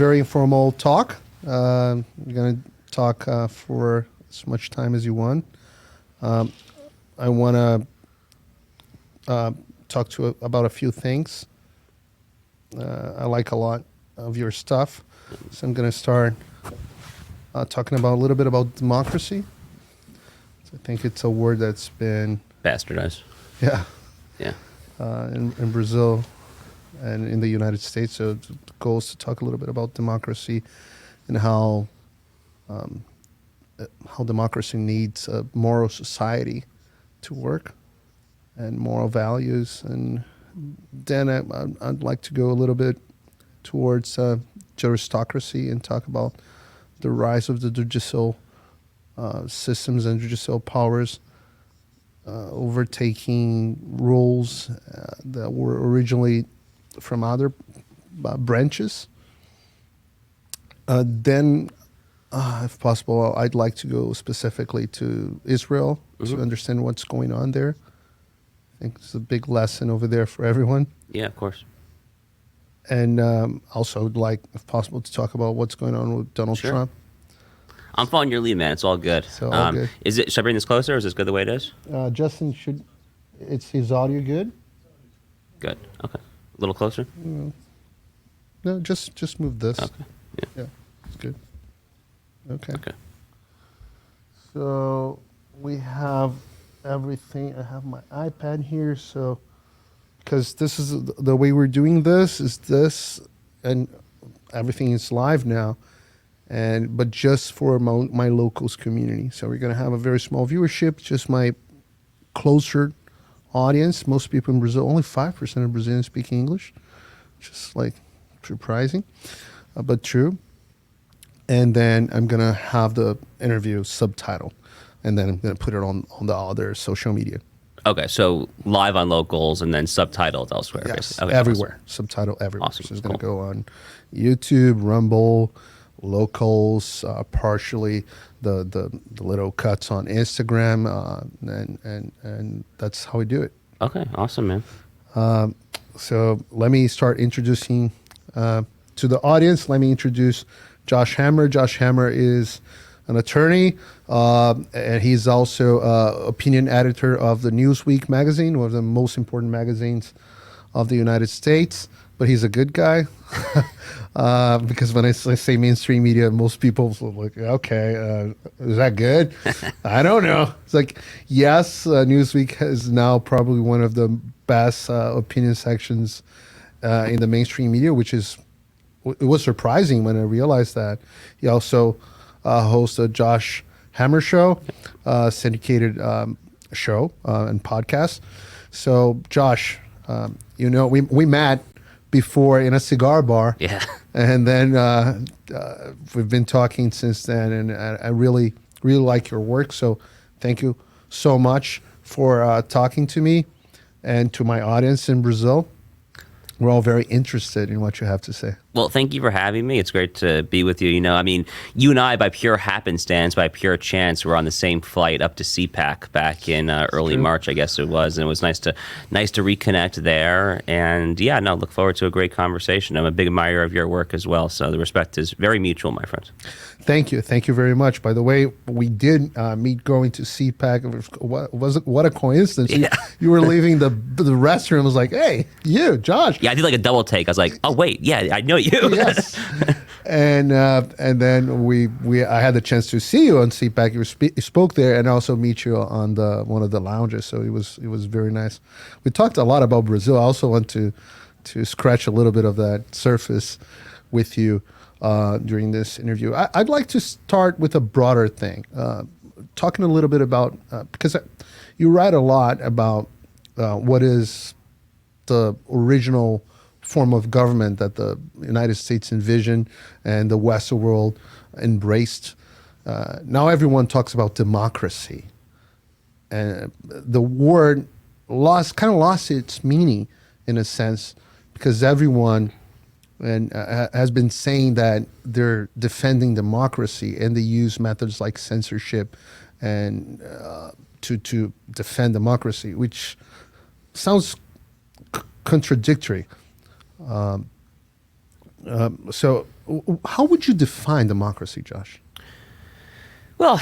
Very informal talk. We're going to talk for as much time as you want. I want to talk about a few things. I like a lot of your stuff, so I'm going to start talking about a little bit about democracy. So I think it's a word that's been bastardized. Yeah. Yeah. In Brazil and in the United States. So the goal is to talk a little bit about democracy and how democracy needs a moral society to work and moral values. And then I'd like to go a little bit towards juristocracy and talk about the rise of the judicial systems and judicial powers overtaking roles that were originally from other branches. Then, if possible, I'd like to go specifically to Israel to understand what's going on there. I think it's a big lesson over there for everyone. Yeah, of course. And also would like, if possible, to talk about what's going on with Donald Trump. I'm following your lead, man. It's all good. So all good. Should I bring this closer, or is this good the way it is? Justin, is his audio good? Good. Okay. A little closer? No, just move this. Okay. Yeah, it's good. Okay. Okay. So we have everything. I have my iPad here, so because this is the way we're doing this, and everything is live now. But just for my locals community. So we're going to have a very small viewership, just my closer audience. Most people in Brazil, only 5% of Brazilians speak English, just like surprising, but true. And then I'm going to have the interview subtitle, and then I'm going to put it on the other social media. Okay, so live on locals and then subtitled elsewhere. Yes, okay, everywhere. Awesome. Subtitle everywhere. Awesome. So it's going to go on YouTube, Rumble, locals, partially the little cuts on Instagram, and that's how we do it. Okay, awesome, man. So let me start introducing to the audience. Let me introduce Josh Hammer. Josh Hammer is an attorney, and he's also opinion editor of the Newsweek magazine, one of the most important magazines of the United States. But he's a good guy. Because when I say mainstream media, most people are like, okay, is that good? I don't know. It's like, yes, Newsweek is now probably one of the best opinion sections in the mainstream media, it was surprising when I realized that. He also hosts a Josh Hammer show, syndicated show and podcast. So, Josh, we met before in a cigar bar. Yeah. And then we've been talking since then, and I really, really like your work. So thank you so much for talking to me and to my audience in Brazil. We're all very interested in what you have to say. Well, thank you for having me. It's great to be with you. You and I, by pure happenstance, by pure chance, were on the same flight up to CPAC back in early March, I guess it was, and it was nice to reconnect there. And look forward to a great conversation. I'm a big admirer of your work as well, so the respect is very mutual, my friend. Thank you very much. By the way, we did meet going to CPAC. What a coincidence! Yeah. You were leaving the restroom. I was like, hey, you, Josh. Yeah, I did like a double take. I was like, oh wait, yeah, I know you. Yes. And then I had the chance to see you on CPAC. You spoke there, and also meet you on one of the lounges. So it was very nice. We talked a lot about Brazil. I also want to scratch a little bit of that surface with you during this interview. I'd like to start with a broader thing, talking a little bit about because you write a lot about what is the original form of government that the United States envisioned and the Western world embraced. Now everyone talks about democracy, and the word lost its meaning in a sense, because everyone has been saying that they're defending democracy, and they use methods like censorship and to defend democracy, which sounds contradictory. So, how would you define democracy, Josh? Well,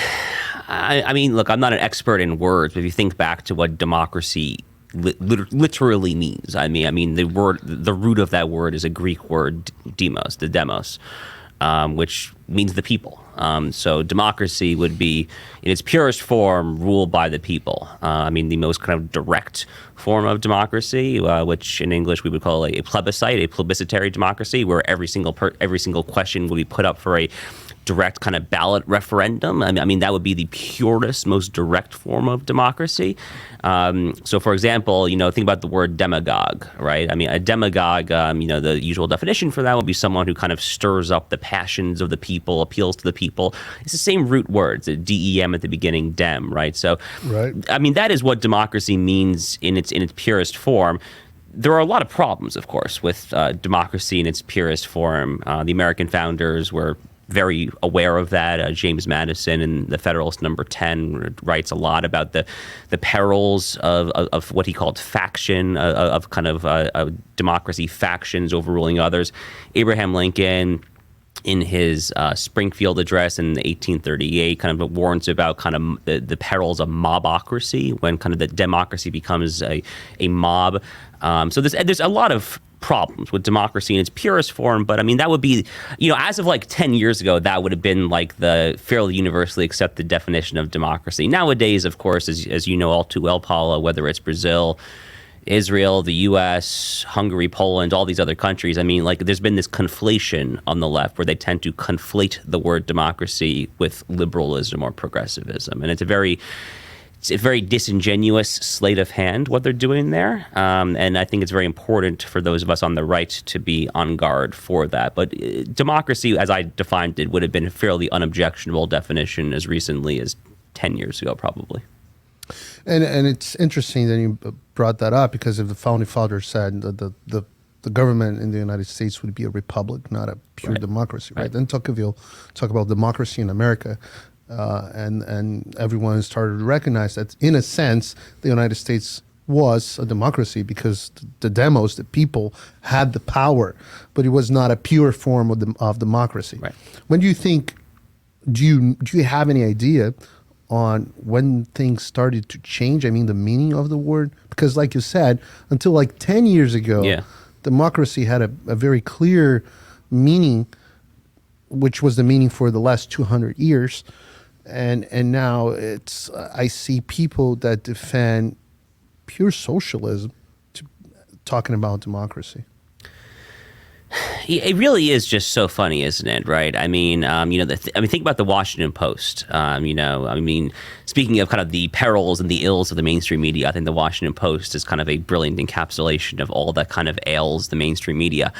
I mean, look, I'm not an expert in words, but if you think back to what democracy literally means, I mean, the root of that word is a Greek word, demos, the demos, which means the people. So democracy would be, in its purest form, ruled by the people. I mean, the most kind of direct form of democracy, which in English we would call a plebiscite, a plebiscitary democracy, where every single question would be put up for a direct kind of ballot referendum. I mean, that would be the purest, most direct form of democracy. So, for example, think about the word demagogue, right? I mean, a demagogue, the usual definition for that would be someone who kind of stirs up the passions of the people, appeals to the people. It's the same root words, DEM at the beginning, dem, right? So, right. I mean, that is what democracy means in its purest form. There are a lot of problems, of course, with democracy in its purest form. The American founders were very aware of that. James Madison in the Federalist Number 10 writes a lot about the perils of what he called faction, of kind of democracy factions overruling others. Abraham Lincoln, in his Springfield address in 1838, kind of warns about kind of the perils of mobocracy, when kind of the democracy becomes a mob. So there's a lot of problems with democracy in its purest form, but I mean, that would be, as of like 10 years ago, that would have been like the fairly universally accepted definition of democracy. Nowadays, of course, as you know all too well, Paula, whether it's Brazil, Israel, the U.S., Hungary, Poland, all these other countries, I mean, like, there's been this conflation on the left where they tend to conflate the word democracy with liberalism or progressivism, and it's a very disingenuous sleight of hand what they're doing there, and I think it's very important for those of us on the right to be on guard for that. But democracy, as I defined it, would have been a fairly unobjectionable definition as recently as 10 years ago, probably. And it's interesting that you brought that up, because if the founding fathers said that the government in the United States would be a republic, not a pure democracy, right? Then Tocqueville talk about democracy in America. And everyone started to recognize that, in a sense, the United States was a democracy because the demos, the people, had the power, but it was not a pure form of democracy. Right. When do you think? Do you have any idea on when things started to change? I mean, the meaning of the word, because, like you said, until like 10 years ago, democracy had a very clear meaning, which was the meaning for the last 200 years. And now it's I see people that defend pure socialism talking about democracy. It really is just so funny, isn't it? Right? I mean, think about the Washington Post. Speaking of kind of the perils and the ills of the mainstream media, I think the Washington Post is kind of a brilliant encapsulation of all that kind of ails the mainstream media.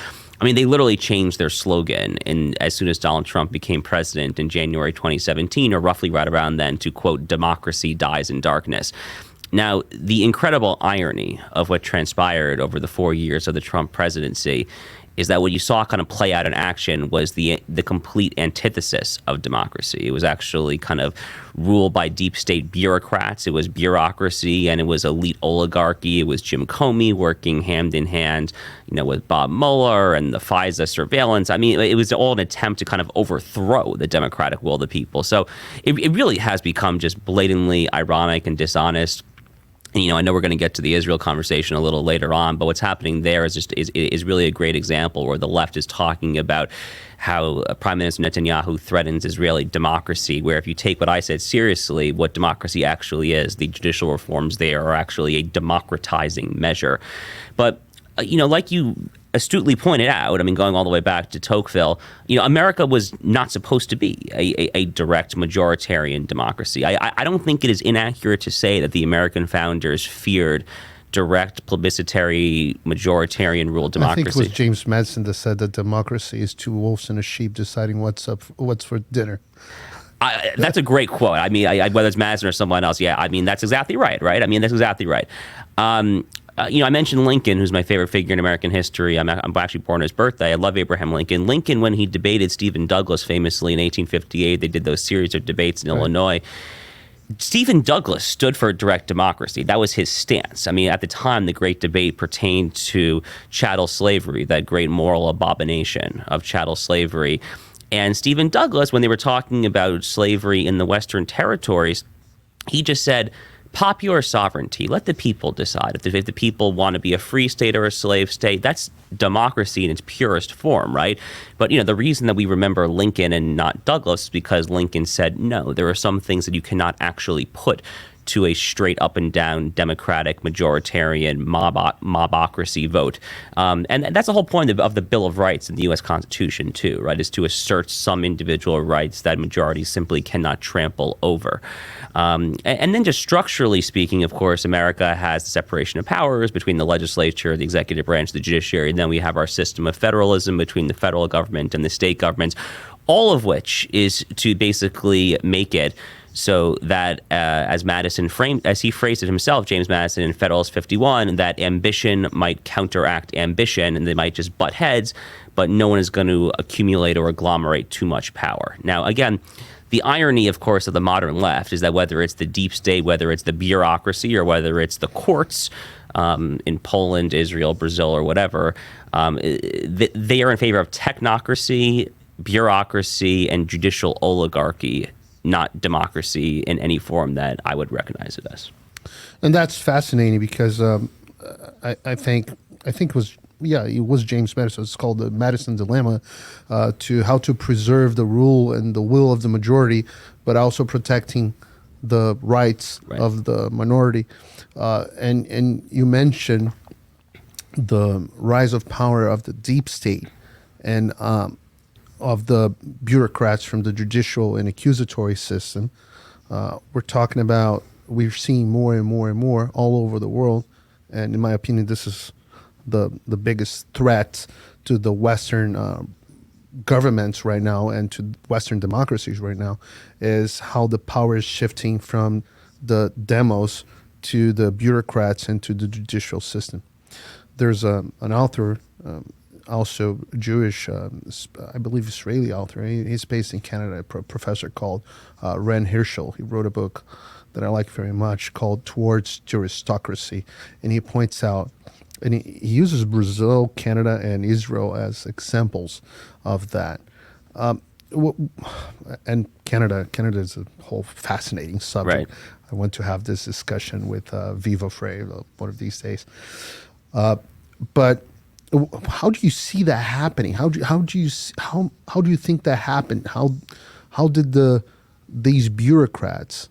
I mean, they literally changed their slogan as soon as Donald Trump became president in January 2017, or roughly right around then, to quote, "Democracy dies in darkness." Now, the incredible irony of what transpired over the 4 years of the Trump presidency is that what you saw kind of play out in action was the complete antithesis of democracy. It was actually kind of ruled by deep state bureaucrats. It was bureaucracy, and it was elite oligarchy. It was Jim Comey working hand in hand, with Bob Mueller and the FISA surveillance. I mean, it was all an attempt to kind of overthrow the democratic will of the people. So it really has become just blatantly ironic and dishonest. And, I know we're going to get to the Israel conversation a little later on, but what's happening there is really a great example where the left is talking about how Prime Minister Netanyahu threatens Israeli democracy, where if you take what I said seriously, what democracy actually is, the judicial reforms there are actually a democratizing measure. But, like you astutely pointed out, I mean, going all the way back to Tocqueville, America was not supposed to be a direct majoritarian democracy. I don't think it is inaccurate to say that the American founders feared direct plebiscitary majoritarian rule democracy. I think it was James Madison that said that democracy is two wolves and a sheep deciding what's for dinner. That's a great quote. I mean, whether it's Madison or someone else, that's exactly right, right? I mean, that's exactly right. I mentioned Lincoln, who's my favorite figure in American history. I'm actually born on his birthday. I love Abraham Lincoln. Lincoln, when he debated Stephen Douglas famously in 1858, they did those series of debates in Illinois. Stephen Douglas stood for direct democracy. That was his stance. I mean, at the time, the great debate pertained to chattel slavery, that great moral abomination of chattel slavery. And Stephen Douglas, when they were talking about slavery in the Western territories, he just said, popular sovereignty, let the people decide. If the people want to be a free state or a slave state, that's democracy in its purest form, right? But, the reason that we remember Lincoln and not Douglas is because Lincoln said, no, there are some things that you cannot actually put to a straight up and down democratic majoritarian mobocracy vote. And that's the whole point of the Bill of Rights in the U.S. Constitution, too, right, is to assert some individual rights that majorities simply cannot trample over. And then just structurally speaking, of course, America has the separation of powers between the legislature, the executive branch, the judiciary, and then we have our system of federalism between the federal government and the state governments, all of which is to basically make it so that, as he phrased it himself, James Madison in Federalist 51, that ambition might counteract ambition, and they might just butt heads, but no one is going to accumulate or agglomerate too much power. Now, again, the irony, of course, of the modern left is that whether it's the deep state, whether it's the bureaucracy, or whether it's the courts in Poland, Israel, Brazil, or whatever, they are in favor of technocracy, bureaucracy, and judicial oligarchy, not democracy in any form that I would recognize it as. And that's fascinating because I think it was James Madison. It's called the Madison Dilemma, to how to preserve the rule and the will of the majority, but also protecting the rights of the minority. And you mentioned the rise of power of the deep state and of the bureaucrats from the judicial and accusatory system. We're talking about, we're seeing more and more and more all over the world. And in my opinion, this is the biggest threat to the Western governments right now and to Western democracies right now, is how the power is shifting from the demos to the bureaucrats and to the judicial system. There's an author, also Jewish, I believe Israeli author. He's based in Canada, a professor called Ren Hirschel. He wrote a book that I like very much called Towards Juristocracy. And he points out, and he uses Brazil, Canada, and Israel as examples of that. And Canada is a whole fascinating subject. Right. I want to have this discussion with Viva Frey one of these days. But how do you see that happening? How do you think that happened? How did these bureaucrats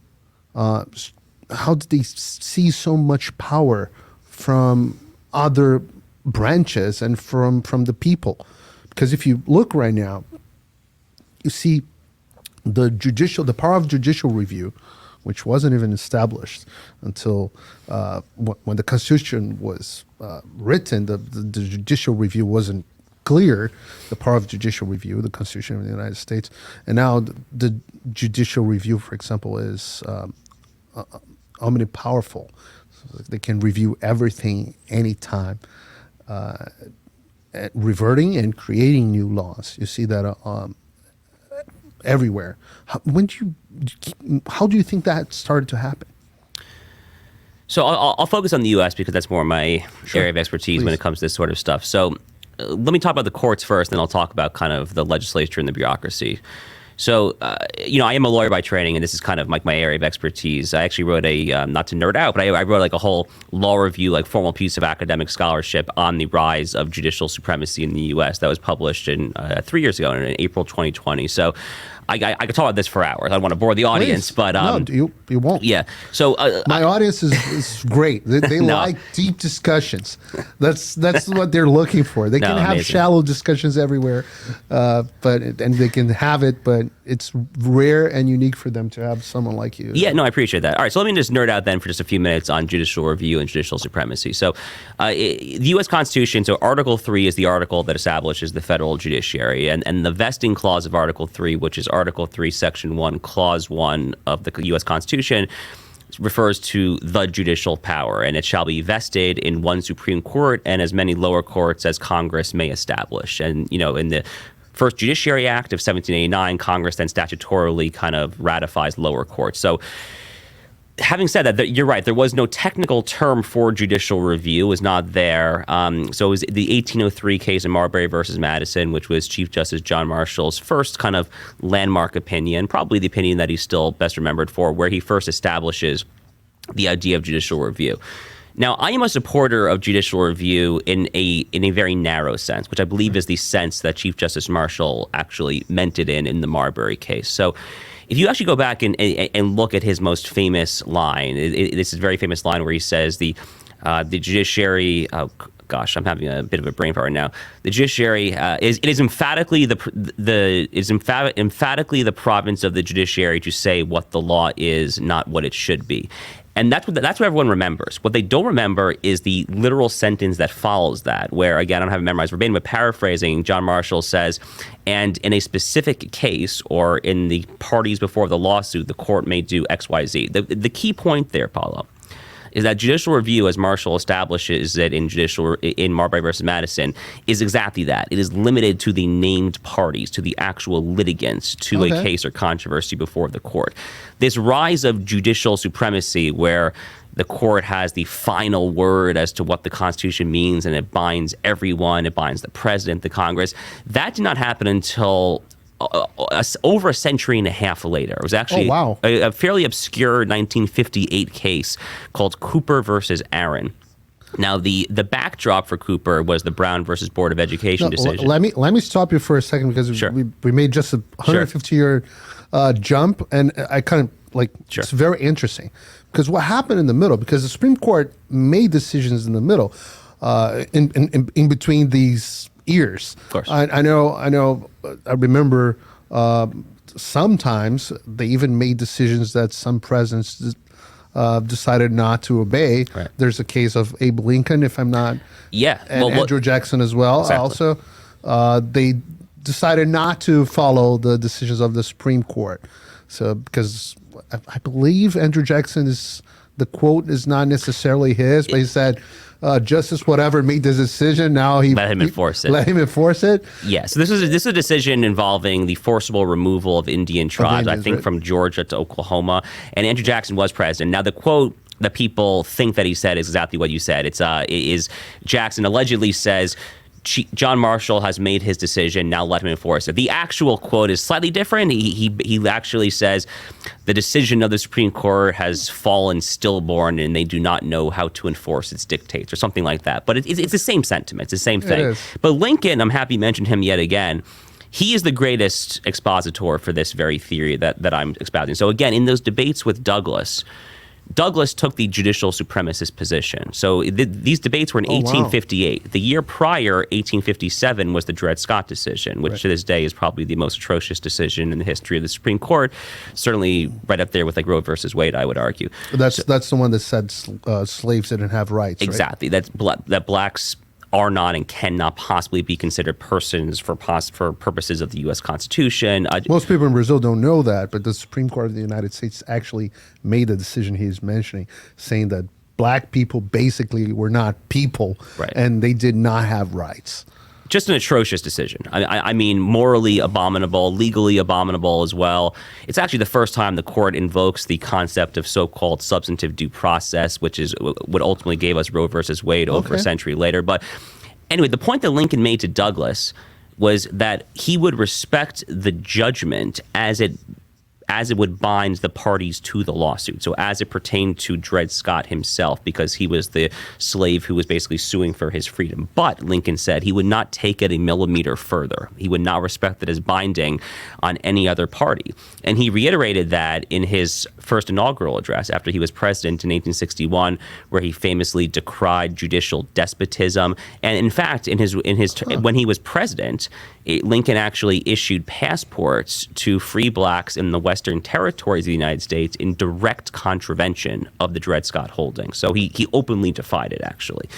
how did they see so much power from other branches and from the people? Because if you look right now, you see the power of judicial review, which wasn't even established until when the Constitution was written. The judicial review wasn't clear, the power of judicial review, the Constitution of the United States. And now the judicial review, for example, is omnipowerful. So they can review everything anytime, reverting and creating new laws. You see that everywhere. How do you think that started to happen? So I'll focus on the U.S. because that's more my area of expertise. Please. When it comes to this sort of stuff. So let me talk about the courts first, then I'll talk about kind of the legislature and the bureaucracy. So, I am a lawyer by training, and this is kind of like my area of expertise. I actually wrote not to nerd out, but I wrote like a whole law review, like formal piece of academic scholarship on the rise of judicial supremacy in the U.S. that was published in 3 years ago in April 2020. So I could talk about this for hours. I don't want to bore the audience, Please. but no, you won't. Yeah. So my audience is great. They No. like deep discussions. That's what they're looking for. They can have amazing. shallow discussions everywhere, and they can have it, but it's rare and unique for them to have someone like you. Yeah, no, I appreciate that. All right, so let me just nerd out then for just a few minutes on judicial review and judicial supremacy. So the U.S. Constitution, so Article 3 is the article that establishes the federal judiciary, and the vesting clause of Article 3, which is Article 3, Section 1, Clause 1 of the U.S. Constitution, refers to the judicial power, and it shall be vested in one Supreme Court and as many lower courts as Congress may establish. And, in the First Judiciary Act of 1789, Congress then statutorily kind of ratifies lower courts. So having said that, you're right. There was no technical term for judicial review; it was not there. So it was the 1803 case in Marbury versus Madison, which was Chief Justice John Marshall's first kind of landmark opinion, probably the opinion that he's still best remembered for, where he first establishes the idea of judicial review. Now, I am a supporter of judicial review in a very narrow sense, which I believe is the sense that Chief Justice Marshall actually meant it in the Marbury case. So if you actually go back and look at his most famous line, this is a very famous line where he says the judiciary. Oh gosh, I'm having a bit of a brain fart right now. The judiciary is emphatically emphatically the province of the judiciary to say what the law is, not what it should be. And that's what everyone remembers. What they don't remember is the literal sentence that follows that, where, again, I don't have it memorized verbatim, but paraphrasing, John Marshall says, and in a specific case or in the parties before the lawsuit, the court may do X, Y, Z. The key point there, Paulo, is that judicial review, as Marshall establishes it in Marbury versus Madison, is exactly that. It is limited to the named parties, to the actual litigants, to a case or controversy before the court. This rise of judicial supremacy, where the court has the final word as to what the Constitution means, and it binds everyone, it binds the president, the Congress, that did not happen until over a century and a half later. It was actually a fairly obscure 1958 case called Cooper versus Aaron. Now, the backdrop for Cooper was the Brown versus Board of Education decision. Let me stop you for a second, because we made just a 150-year jump, and I kind of like it's very interesting, because what happened in the middle, because the Supreme Court made decisions in the middle, in between these years. Of course. I remember sometimes they even made decisions that some presidents decided not to obey. Right. There's a case of Abe Lincoln, if I'm not. Yeah. And Andrew Jackson as well. Exactly. Also, they decided not to follow the decisions of the Supreme Court. So, because I believe Andrew Jackson the quote is not necessarily his, but he said, justice whatever made this decision, now let him enforce it. Let him enforce it. Yeah, so this is a decision involving the forcible removal of Indian tribes, I think from Georgia to Oklahoma, and Andrew Jackson was president. Now, the quote that people think that he said is exactly what you said. Is Jackson allegedly says, John Marshall has made his decision, now let him enforce it. The actual quote is slightly different. He actually says, the decision of the Supreme Court has fallen stillborn, and they do not know how to enforce its dictates, or something like that. But it's the same sentiment. It's the same thing. But Lincoln, I'm happy to mention him yet again, he is the greatest expositor for this very theory that I'm espousing. So again, in those debates with Douglas took the judicial supremacist position. So these debates were in 1858. Wow. The year prior, 1857, was the Dred Scott decision, which to this day is probably the most atrocious decision in the history of the Supreme Court. Certainly right up there with like Roe versus Wade, I would argue. That's the one that said slaves didn't have rights. Exactly. Right? That blacks are not and cannot possibly be considered persons for purposes of the U.S. Constitution. Most people in Brazil don't know that, but the Supreme Court of the United States actually made the decision he's mentioning, saying that black people basically were not people, and they did not have rights. Just an atrocious decision. I mean, morally abominable, legally abominable as well. It's actually the first time the court invokes the concept of so-called substantive due process, which is what ultimately gave us Roe versus Wade over a century later. But anyway, the point that Lincoln made to Douglas was that he would respect the judgment as it would bind the parties to the lawsuit. So as it pertained to Dred Scott himself, because he was the slave who was basically suing for his freedom. But Lincoln said he would not take it a millimeter further. He would not respect it as binding on any other party. And he reiterated that in his first inaugural address after he was president in 1861, where he famously decried judicial despotism. And in fact, when he was president, Lincoln actually issued passports to free blacks in the Western territories of the United States in direct contravention of the Dred Scott holding. So he openly defied it, actually.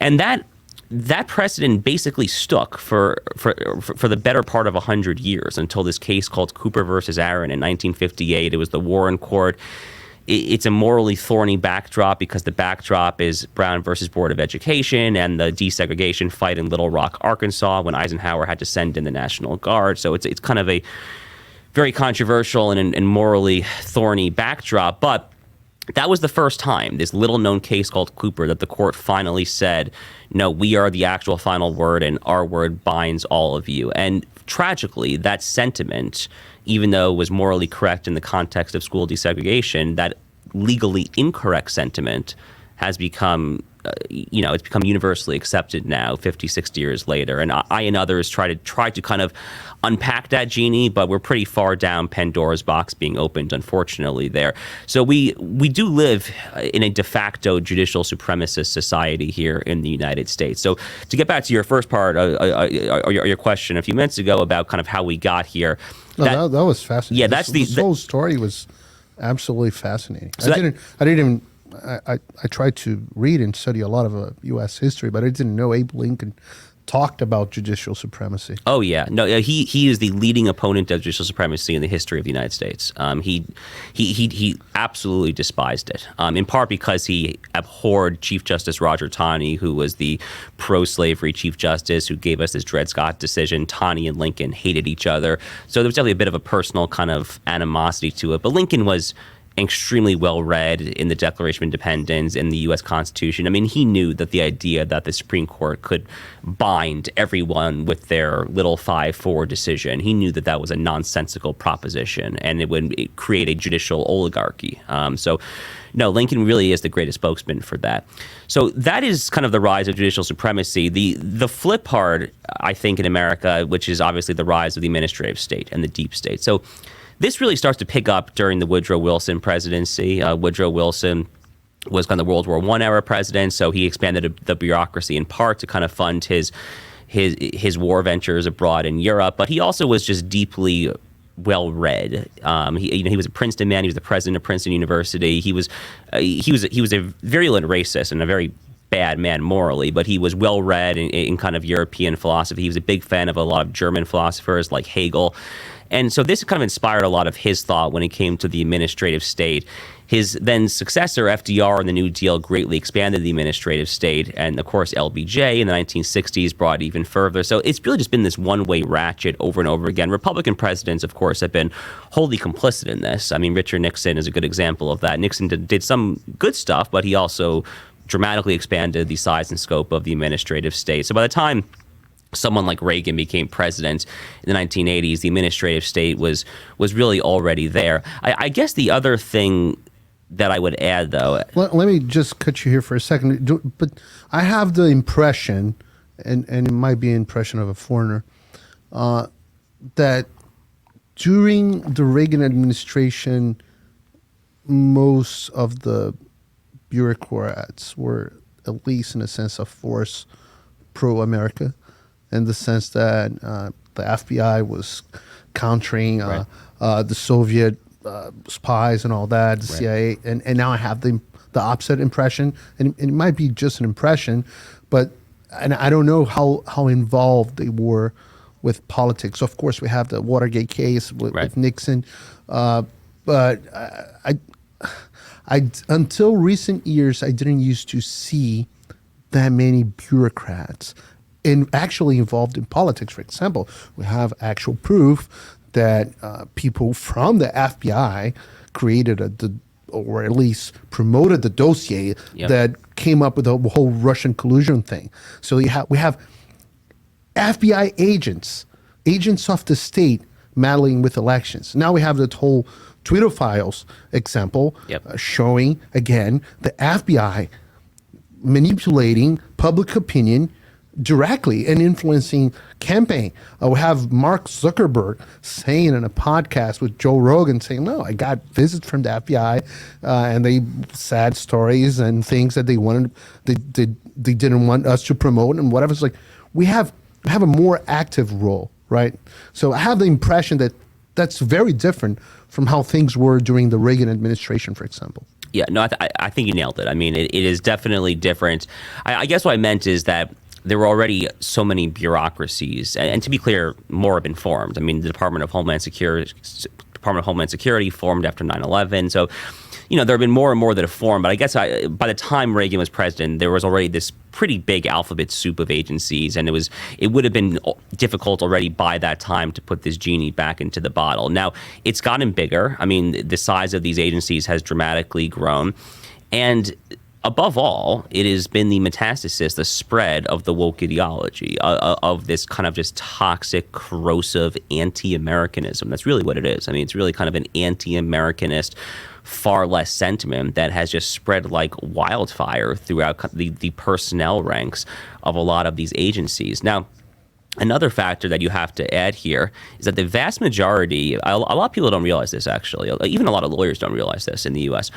And that precedent basically stuck for the better part of 100 years until this case called Cooper versus Aaron in 1958. It was the Warren Court. It's a morally thorny backdrop because the backdrop is Brown versus Board of Education and the desegregation fight in Little Rock, Arkansas, when Eisenhower had to send in the National Guard. So it's kind of a very controversial and morally thorny backdrop. But that was the first time, this little-known case called Cooper, that the court finally said, no, we are the actual final word, and our word binds all of you. And tragically, that sentiment, even though it was morally correct in the context of school desegregation, that legally incorrect sentiment has become, it's become universally accepted now, 50, 60 years later. And I and others try to kind of unpack that genie, but we're pretty far down Pandora's box being opened, unfortunately, there. So we do live in a de facto judicial supremacist society here in the United States. So to get back to your first part, your question a few minutes ago about kind of how we got here. That was fascinating. Yeah, this whole story was absolutely fascinating. So I tried to read and study a lot of U.S. history, but I didn't know Abe Lincoln talked about judicial supremacy. Oh yeah, no, he is the leading opponent of judicial supremacy in the history of the United States. He absolutely despised it, in part because he abhorred Chief Justice Roger Taney, who was the pro-slavery Chief Justice who gave us this Dred Scott decision. Taney and Lincoln hated each other, so there was definitely a bit of a personal kind of animosity to it. But Lincoln was extremely well read in the Declaration of Independence, in the U.S. Constitution. I mean, he knew that the idea that the Supreme Court could bind everyone with their little 5-4 decision, he knew that that was a nonsensical proposition, and it would create a judicial oligarchy. So, no, Lincoln really is the greatest spokesman for that. So that is kind of the rise of judicial supremacy. The flip part, I think, in America, which is obviously the rise of the administrative state and the deep state. So this really starts to pick up during the Woodrow Wilson presidency. Woodrow Wilson was kind of the World War I era president, so he expanded the bureaucracy in part to kind of fund his war ventures abroad in Europe. But he also was just deeply well read. He was a Princeton man. He was the president of Princeton University. He was a virulent racist and a very bad man morally, but he was well read in kind of European philosophy. He was a big fan of a lot of German philosophers like Hegel. And so this kind of inspired a lot of his thought when it came to the administrative state. His then successor, FDR, in the New Deal greatly expanded the administrative state. And, of course, LBJ in the 1960s brought it even further. So it's really just been this one-way ratchet over and over again. Republican presidents, of course, have been wholly complicit in this. I mean, Richard Nixon is a good example of that. Nixon did some good stuff, but he also dramatically expanded the size and scope of the administrative state. So by the time someone like Reagan became president in the 1980s, the administrative state was really already there. I guess the other thing that I would add, though... Let me just cut you here for a second. But I have the impression, and it might be an impression of a foreigner, that during the Reagan administration, most of the bureaucrats were, at least in a sense of force, pro-America, in the sense that the FBI was countering the Soviet spies and all that, the CIA, and now I have the opposite impression, and it might be just an impression, but and I don't know how involved they were with politics. Of course, we have the Watergate case with Nixon, but I until recent years I didn't used to see that many bureaucrats actually involved in politics. For example, we have actual proof that people from the FBI created or at least promoted the dossier that came up with the whole Russian collusion thing. So we have FBI agents of the state meddling with elections. Now we have the whole Twitter files example showing, again, the FBI manipulating public opinion directly and influencing campaign. We have Mark Zuckerberg saying in a podcast with Joe Rogan, saying, no, I got visits from the FBI and they sad stories and things that they didn't want us to promote and whatever. It's like we have a more active role, right? So I have the impression that that's very different from how things were during the Reagan administration, for example. Yeah, no, I think you nailed it. I mean, it is definitely different. I guess what I meant is that there were already so many bureaucracies, and to be clear, more have been formed. I mean, the Department of Homeland Security formed after 9/11. So there have been more and more that have formed. But I guess by the time Reagan was president, there was already this pretty big alphabet soup of agencies, and it would have been difficult already by that time to put this genie back into the bottle. Now, it's gotten bigger. I mean, the size of these agencies has dramatically grown. And above all, it has been the metastasis, the spread of the woke ideology, of this kind of just toxic, corrosive anti-Americanism. That's really what it is. I mean, it's really kind of an anti-Americanist, far less sentiment that has just spread like wildfire throughout the personnel ranks of a lot of these agencies. Now, another factor that you have to add here is that the vast majority, a lot of people don't realize this actually, even a lot of lawyers don't realize this in the U.S.,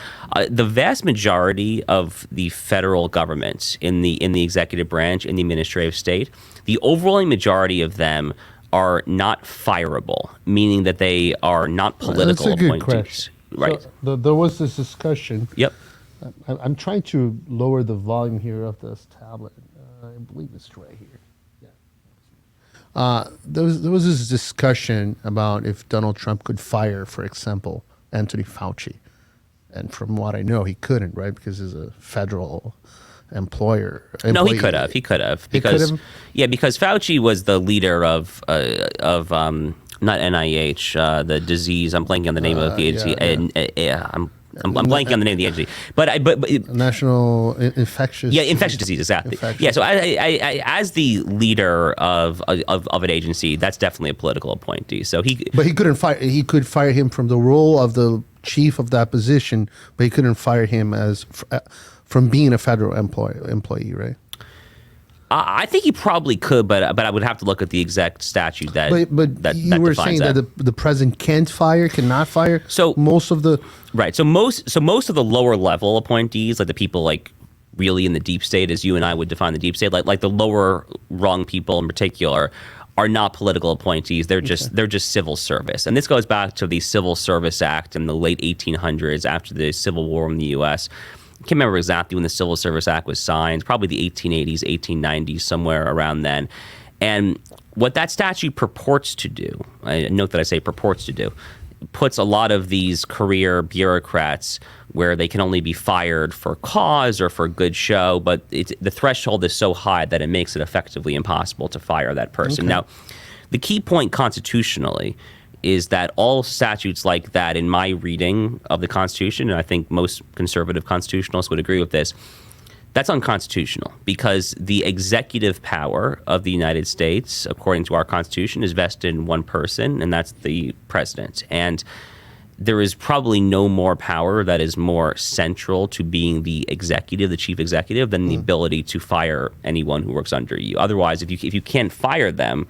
the vast majority of the federal government in the executive branch, in the administrative state, the overwhelming majority of them are not fireable, meaning that they are not political That's a good appointees. question. Right. So there was this discussion. Yep. I'm trying to lower the volume here of this tablet. I believe it's right here. There was this discussion about if Donald Trump could fire, for example, Anthony Fauci. And from what I know, he couldn't, right? Because he's a federal employer. No, he could have. Because Fauci was the leader of not NIH, the disease. I'm blanking on the name of the agency. I'm blanking on the name of the agency, but National Infectious. Yeah, infectious disease, exactly. Yeah, so I as the leader of an agency, that's definitely a political appointee. So but he couldn't fire. He could fire him from the role of the chief of that position, but he couldn't fire him as from being a federal employee, right? I think he probably could, but I would have to look at the exact statute that. But you were saying that the president cannot fire. So most of the right. So most of the lower level appointees, like the people like really in the deep state, as you and I would define the deep state, like the lower rung people in particular, are not political appointees. They're just civil service, and this goes back to the Civil Service Act in the late 1800s, after the Civil War in the U.S. I can't remember exactly when the Civil Service Act was signed, probably the 1880s, 1890s, somewhere around then. And what that statute purports to do, note that I say purports to do, puts a lot of these career bureaucrats where they can only be fired for cause or for good show, but the threshold is so high that it makes it effectively impossible to fire that person. Okay. Now, the key point constitutionally is that all statutes like that, in my reading of the Constitution, and I think most conservative constitutionalists would agree with this, that's unconstitutional, because the executive power of the United States, according to our Constitution, is vested in one person, and that's the president. And there is probably no more power that is more central to being the executive, the chief executive, than the ability to fire anyone who works under you. Otherwise, if you can't fire them,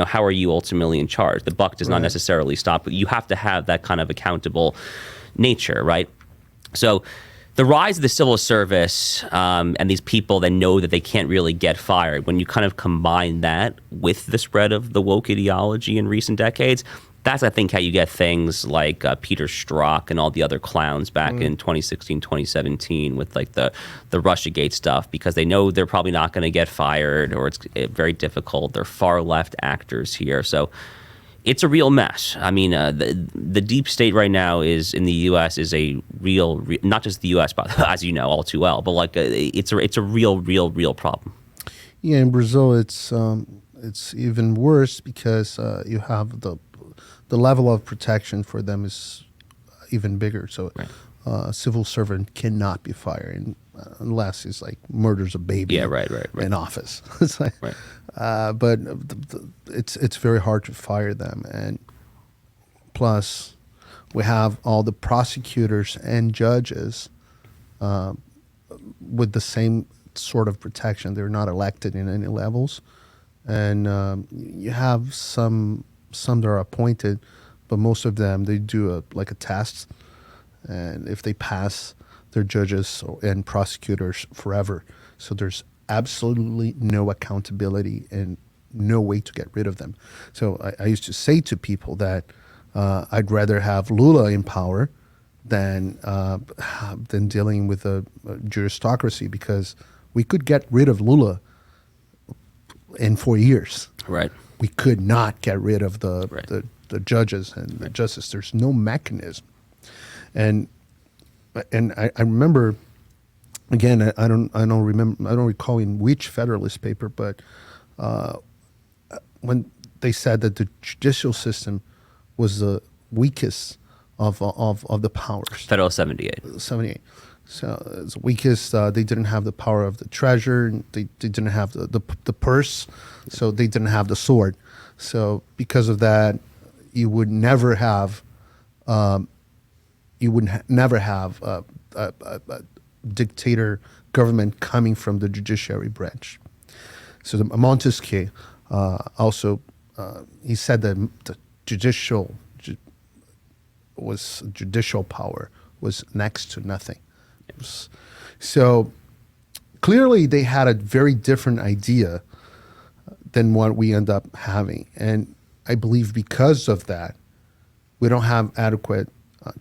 how are you ultimately in charge? The buck does not necessarily stop, but you have to have that kind of accountable nature, right? So the rise of the civil service and these people that know that they can't really get fired, when you kind of combine that with the spread of the woke ideology in recent decades, that's, I think, how you get things like Peter Strzok and all the other clowns back in 2016, 2017 with like the Russiagate stuff, because they know they're probably not going to get fired, or it's very difficult. They're far left actors here. So it's a real mess. I mean, the deep state right now is in the U.S. is a real not just the U.S., but as you know all too well, but like it's a real problem. Yeah, in Brazil, it's even worse because you have the level of protection for them is even bigger. So a civil servant cannot be fired unless he's like murders a baby in office. It's like, but it's very hard to fire them. And plus, we have all the prosecutors and judges with the same sort of protection. They're not elected in any levels. And you have some that are appointed, but most of them, they do a test, and if they pass, they're judges and prosecutors forever. So there's absolutely no accountability and no way to get rid of them. So I used to say to people that I'd rather have Lula in power than dealing with a juristocracy, because we could get rid of Lula in 4 years. Right. We could not get rid of the judges and the justice. There's no mechanism. And and I remember, again, I don't recall in which Federalist paper, but when they said that the judicial system was the weakest of the powers. Federal 78. 78. So it's the weakest. They didn't have the power of the treasure. They didn't have the purse, so they didn't have the sword. So because of that, you would never have a dictator government coming from the judiciary branch. So Montesquieu also he said that the judicial power was next to nothing. So clearly they had a very different idea than what we end up having. And I believe because of that, we don't have adequate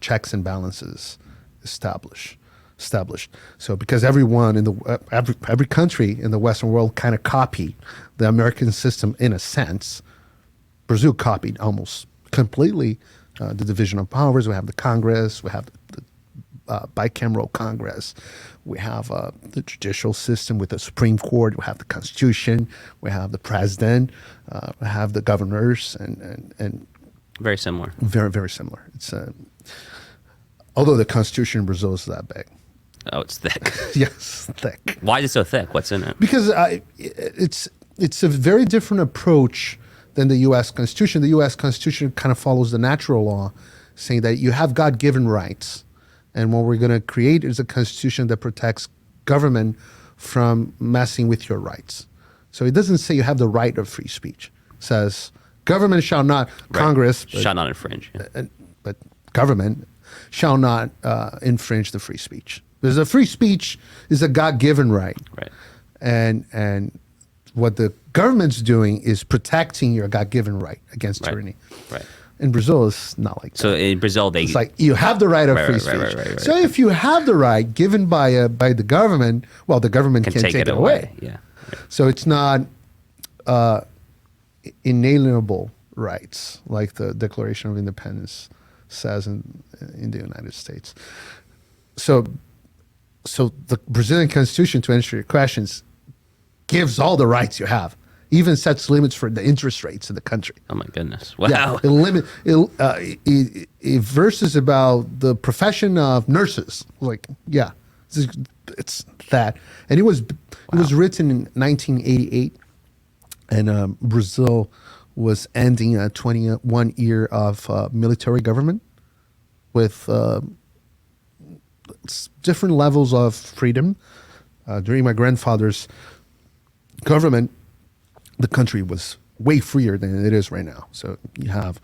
checks and balances established. So because everyone in every country in the Western world kind of copied the American system in a sense, Brazil copied almost completely the division of powers. We have the Congress, we have the bicameral Congress, we have the judicial system with the Supreme Court, we have the Constitution, we have the president, we have the governors, and very similar. Very, very similar. It's although the Constitution in Brazil is that big. Oh, it's thick. Yes, thick. Why is it so thick? What's in it? Because it's a very different approach than the U.S. Constitution. The U.S. Constitution kind of follows the natural law, saying that you have God-given rights, and what we're going to create is a constitution that protects government from messing with your rights. So it doesn't say you have the right of free speech. It says government shall not, right. Congress shall not infringe. Yeah. But government shall not infringe the free speech. Because the free speech is a God-given right. Right. And what the government's doing is protecting your God-given right against tyranny. Right. In Brazil, it's not like that. So in Brazil, it's like you have the right of free speech. Right. So if you have the right given by the government, well, the government can take it away. Yeah. Right. So it's not inalienable rights like the Declaration of Independence says in the United States. So the Brazilian Constitution, to answer your questions, gives all the rights you have. Even sets limits for the interest rates in the country. Oh my goodness! Wow. Yeah, it verses about the profession of nurses. Like, yeah, it's that, and it was written in 1988, and Brazil was ending a 21 year of military government with different levels of freedom. During my grandfather's government, the country was way freer than it is right now. So you have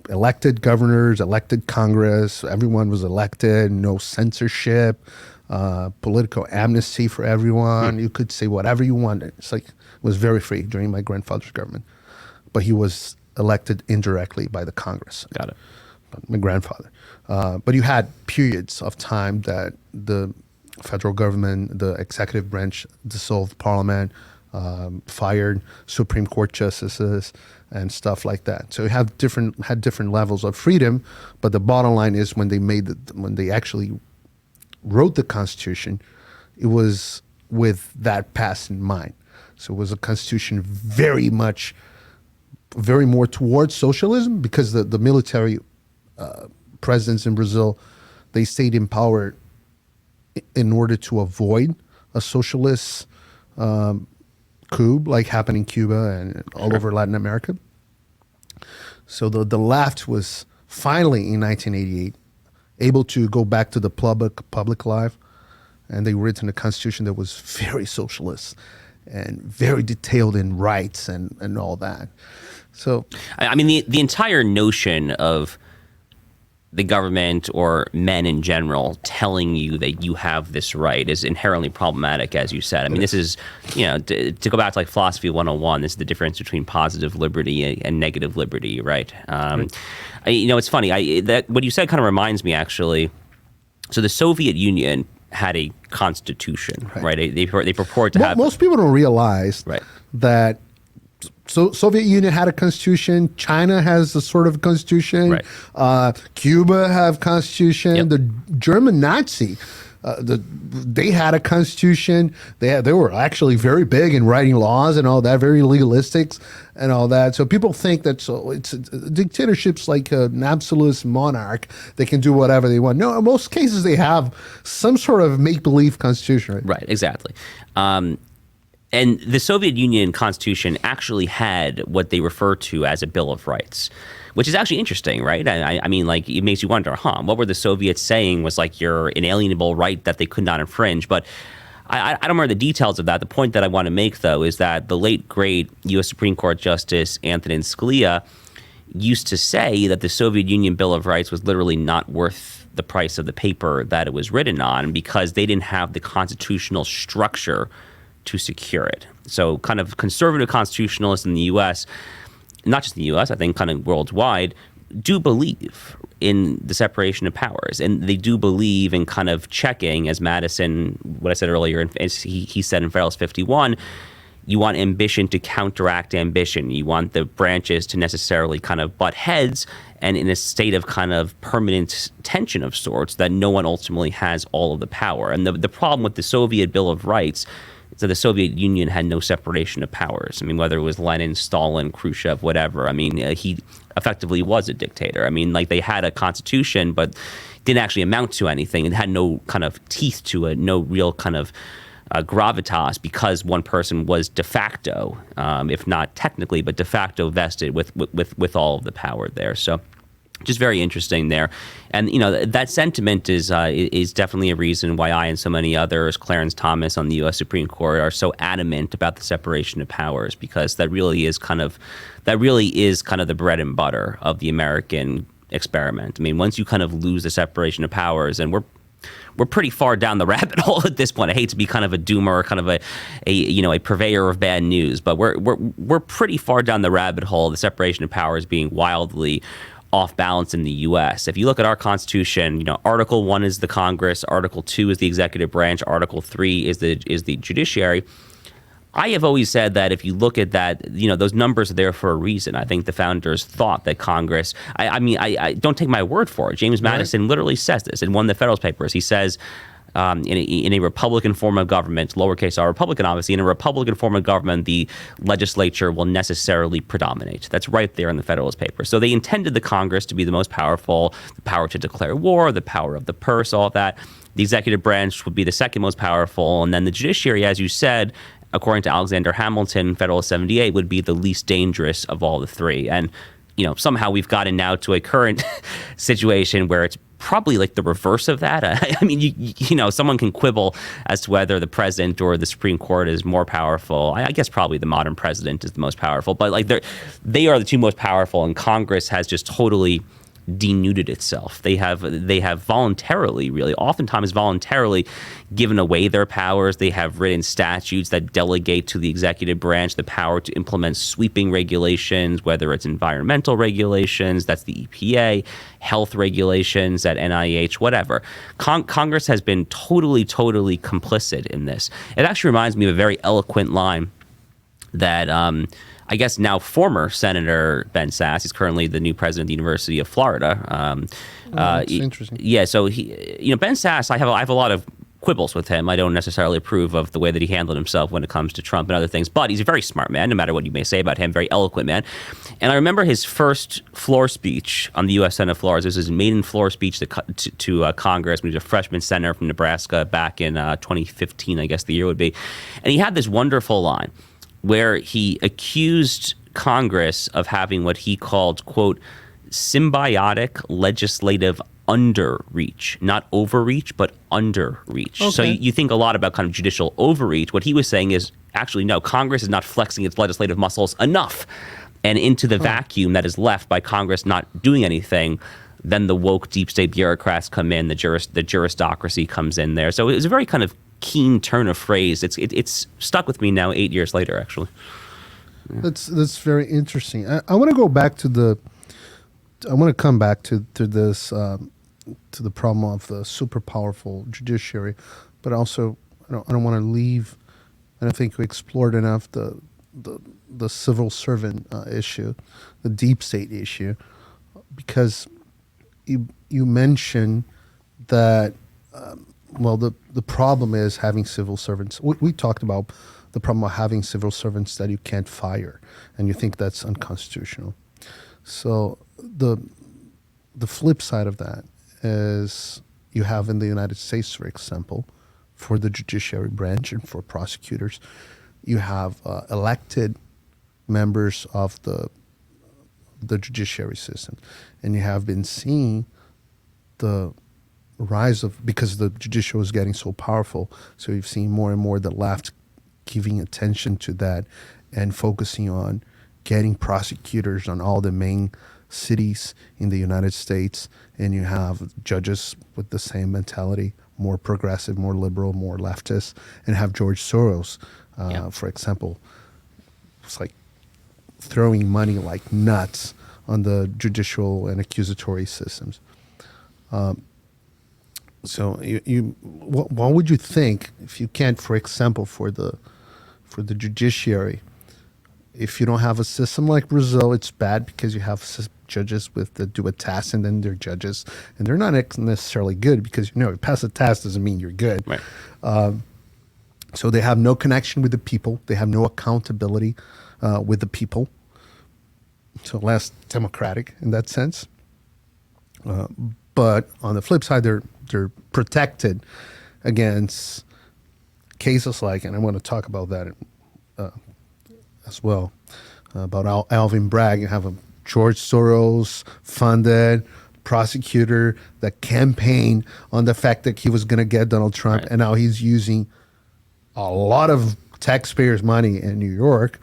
elected governors, elected Congress, everyone was elected, no censorship, political amnesty for everyone. You could say whatever you wanted. It's like, it was very free during my grandfather's government. But he was elected indirectly by the Congress. Got it. My grandfather. But you had periods of time that the federal government, the executive branch dissolved parliament, fired Supreme Court justices and stuff like that. So you had different levels of freedom, but the bottom line is when they actually wrote the Constitution, it was with that past in mind. So it was a Constitution very more towards socialism, because the military presidents in Brazil, they stayed in power in order to avoid a socialist coup like happened in Cuba and all over Latin America. So the left was finally in 1988 able to go back to the public life, and they written a constitution that was very socialist and very detailed in rights and all that. So I mean, the entire notion of the government or men in general telling you that you have this right is inherently problematic, as you said. I mean, this is, to go back to like philosophy 101, this is the difference between positive liberty and negative liberty, right? It's funny. What you said kind of reminds me, actually. So the Soviet Union had a constitution, right? They purport to have. Most people don't realize that So Soviet Union had a constitution. China has a sort of constitution. Right. Cuba have constitution. Yep. The German Nazi, they had a constitution. They were actually very big in writing laws and all that, very legalistic and all that. So people think that it's dictatorships like an absolute monarch. They can do whatever they want. No, in most cases they have some sort of make-believe constitution. Right, exactly. And the Soviet Union Constitution actually had what they refer to as a Bill of Rights, which is actually interesting, right? I mean, like, it makes you wonder, what were the Soviets saying was like your inalienable right that they could not infringe? But I don't remember the details of that. The point that I want to make, though, is that the late, great U.S. Supreme Court Justice Antonin Scalia used to say that the Soviet Union Bill of Rights was literally not worth the price of the paper that it was written on because they didn't have the constitutional structure to secure it. So kind of conservative constitutionalists in the U.S., not just in the U.S., I think kind of worldwide, do believe in the separation of powers. And they do believe in kind of checking, as Madison, what I said earlier, and as he said in Federalist 51, you want ambition to counteract ambition. You want the branches to necessarily kind of butt heads and in a state of kind of permanent tension of sorts that no one ultimately has all of the power. And the problem with the Soviet Bill of Rights, so the Soviet Union had no separation of powers. I mean, whether it was Lenin, Stalin, Khrushchev, whatever. I mean, he effectively was a dictator. I mean, like, they had a constitution, but didn't actually amount to anything. It had no kind of teeth to it, no real kind of gravitas, because one person was de facto, if not technically, but de facto vested with all of the power there. So just very interesting there. And, you know, that sentiment is definitely a reason why I and so many others, Clarence Thomas on the U.S. Supreme Court, are so adamant about the separation of powers, because that really is kind of the bread and butter of the American experiment. I mean, once you kind of lose the separation of powers, and we're pretty far down the rabbit hole at this point. I hate to be kind of a doomer, kind of a purveyor of bad news, but we're pretty far down the rabbit hole. The separation of powers being wildly off balance in the U.S. If you look at our Constitution, you know, Article 1 is the Congress, Article 2 is the executive branch, Article 3 is the judiciary. I have always said that if you look at that, you know, those numbers are there for a reason. I think the founders thought that Congress, I mean, I don't take my word for it. James Madison literally says this in one of the Federalist Papers. He says, in a Republican form of government, lowercase r Republican, obviously, in a Republican form of government, the legislature will necessarily predominate. That's right there in the Federalist Papers. So they intended the Congress to be the most powerful, the power to declare war, the power of the purse, all of that. The executive branch would be the second most powerful. And then the judiciary, as you said, according to Alexander Hamilton, Federalist 78, would be the least dangerous of all the three. And, you know, somehow we've gotten now to a current situation where it's probably like the reverse of that. I mean, you know, someone can quibble as to whether the president or the Supreme Court is more powerful. I guess probably the modern president is the most powerful, but like they are the two most powerful, and Congress has just totally denuded itself. They have voluntarily, really, oftentimes voluntarily, given away their powers. They have written statutes that delegate to the executive branch the power to implement sweeping regulations, whether it's environmental regulations, that's the EPA, health regulations at NIH, whatever. Congress has been totally complicit in this. It actually reminds me of a very eloquent line that I guess now former Senator Ben Sasse, he's currently the new president of the University of Florida. That's interesting. Yeah, so Ben Sasse, I have a lot of quibbles with him. I don't necessarily approve of the way that he handled himself when it comes to Trump and other things, but he's a very smart man, no matter what you may say about him, very eloquent man. And I remember his first floor speech on the U.S. Senate floor. This was his maiden floor speech to Congress when he was a freshman senator from Nebraska back in 2015, I guess the year would be. And he had this wonderful line where he accused Congress of having what he called, quote, symbiotic legislative underreach, not overreach, but underreach. Okay. So you think a lot about kind of judicial overreach. What he was saying is, actually, no, Congress is not flexing its legislative muscles enough. And into the vacuum that is left by Congress not doing anything, then the woke deep state bureaucrats come in, the juristocracy comes in there. So it was a very kind of keen turn of phrase. It's stuck with me now 8 years later, actually. Yeah. That's very interesting. I want to go back to I want to come back to this to the problem of the super powerful judiciary, but also I don't want to leave. I don't think we explored enough the the civil servant issue, the deep state issue, because you mentioned that the problem is having civil servants. We talked about the problem of having civil servants that you can't fire, and you think that's unconstitutional. So the flip side of that is you have in the United States, for example, for the judiciary branch and for prosecutors, you have elected members of the judiciary system, and you have been seeing the rise of, because the judiciary is getting so powerful, so you've seen more and more the left giving attention to that and focusing on getting prosecutors on all the main cities in the United States, and you have judges with the same mentality, more progressive, more liberal, more leftist, and have George Soros, for example, it's like throwing money like nuts on the judicial and accusatory systems. So what would you think if you can't, for example, for the judiciary, if you don't have a system like Brazil, it's bad because you have judges that do a task and then they're judges, and they're not necessarily good because, you pass a task doesn't mean you're good. Right. So they have no connection with the people. They have no accountability with the people. So less democratic in that sense. But on the flip side, they're protected against cases like, and I want to talk about that as well, about Alvin Bragg. You have a George Soros funded prosecutor that campaigned on the fact that he was going to get Donald Trump, right. And now he's using a lot of taxpayers' money in New York,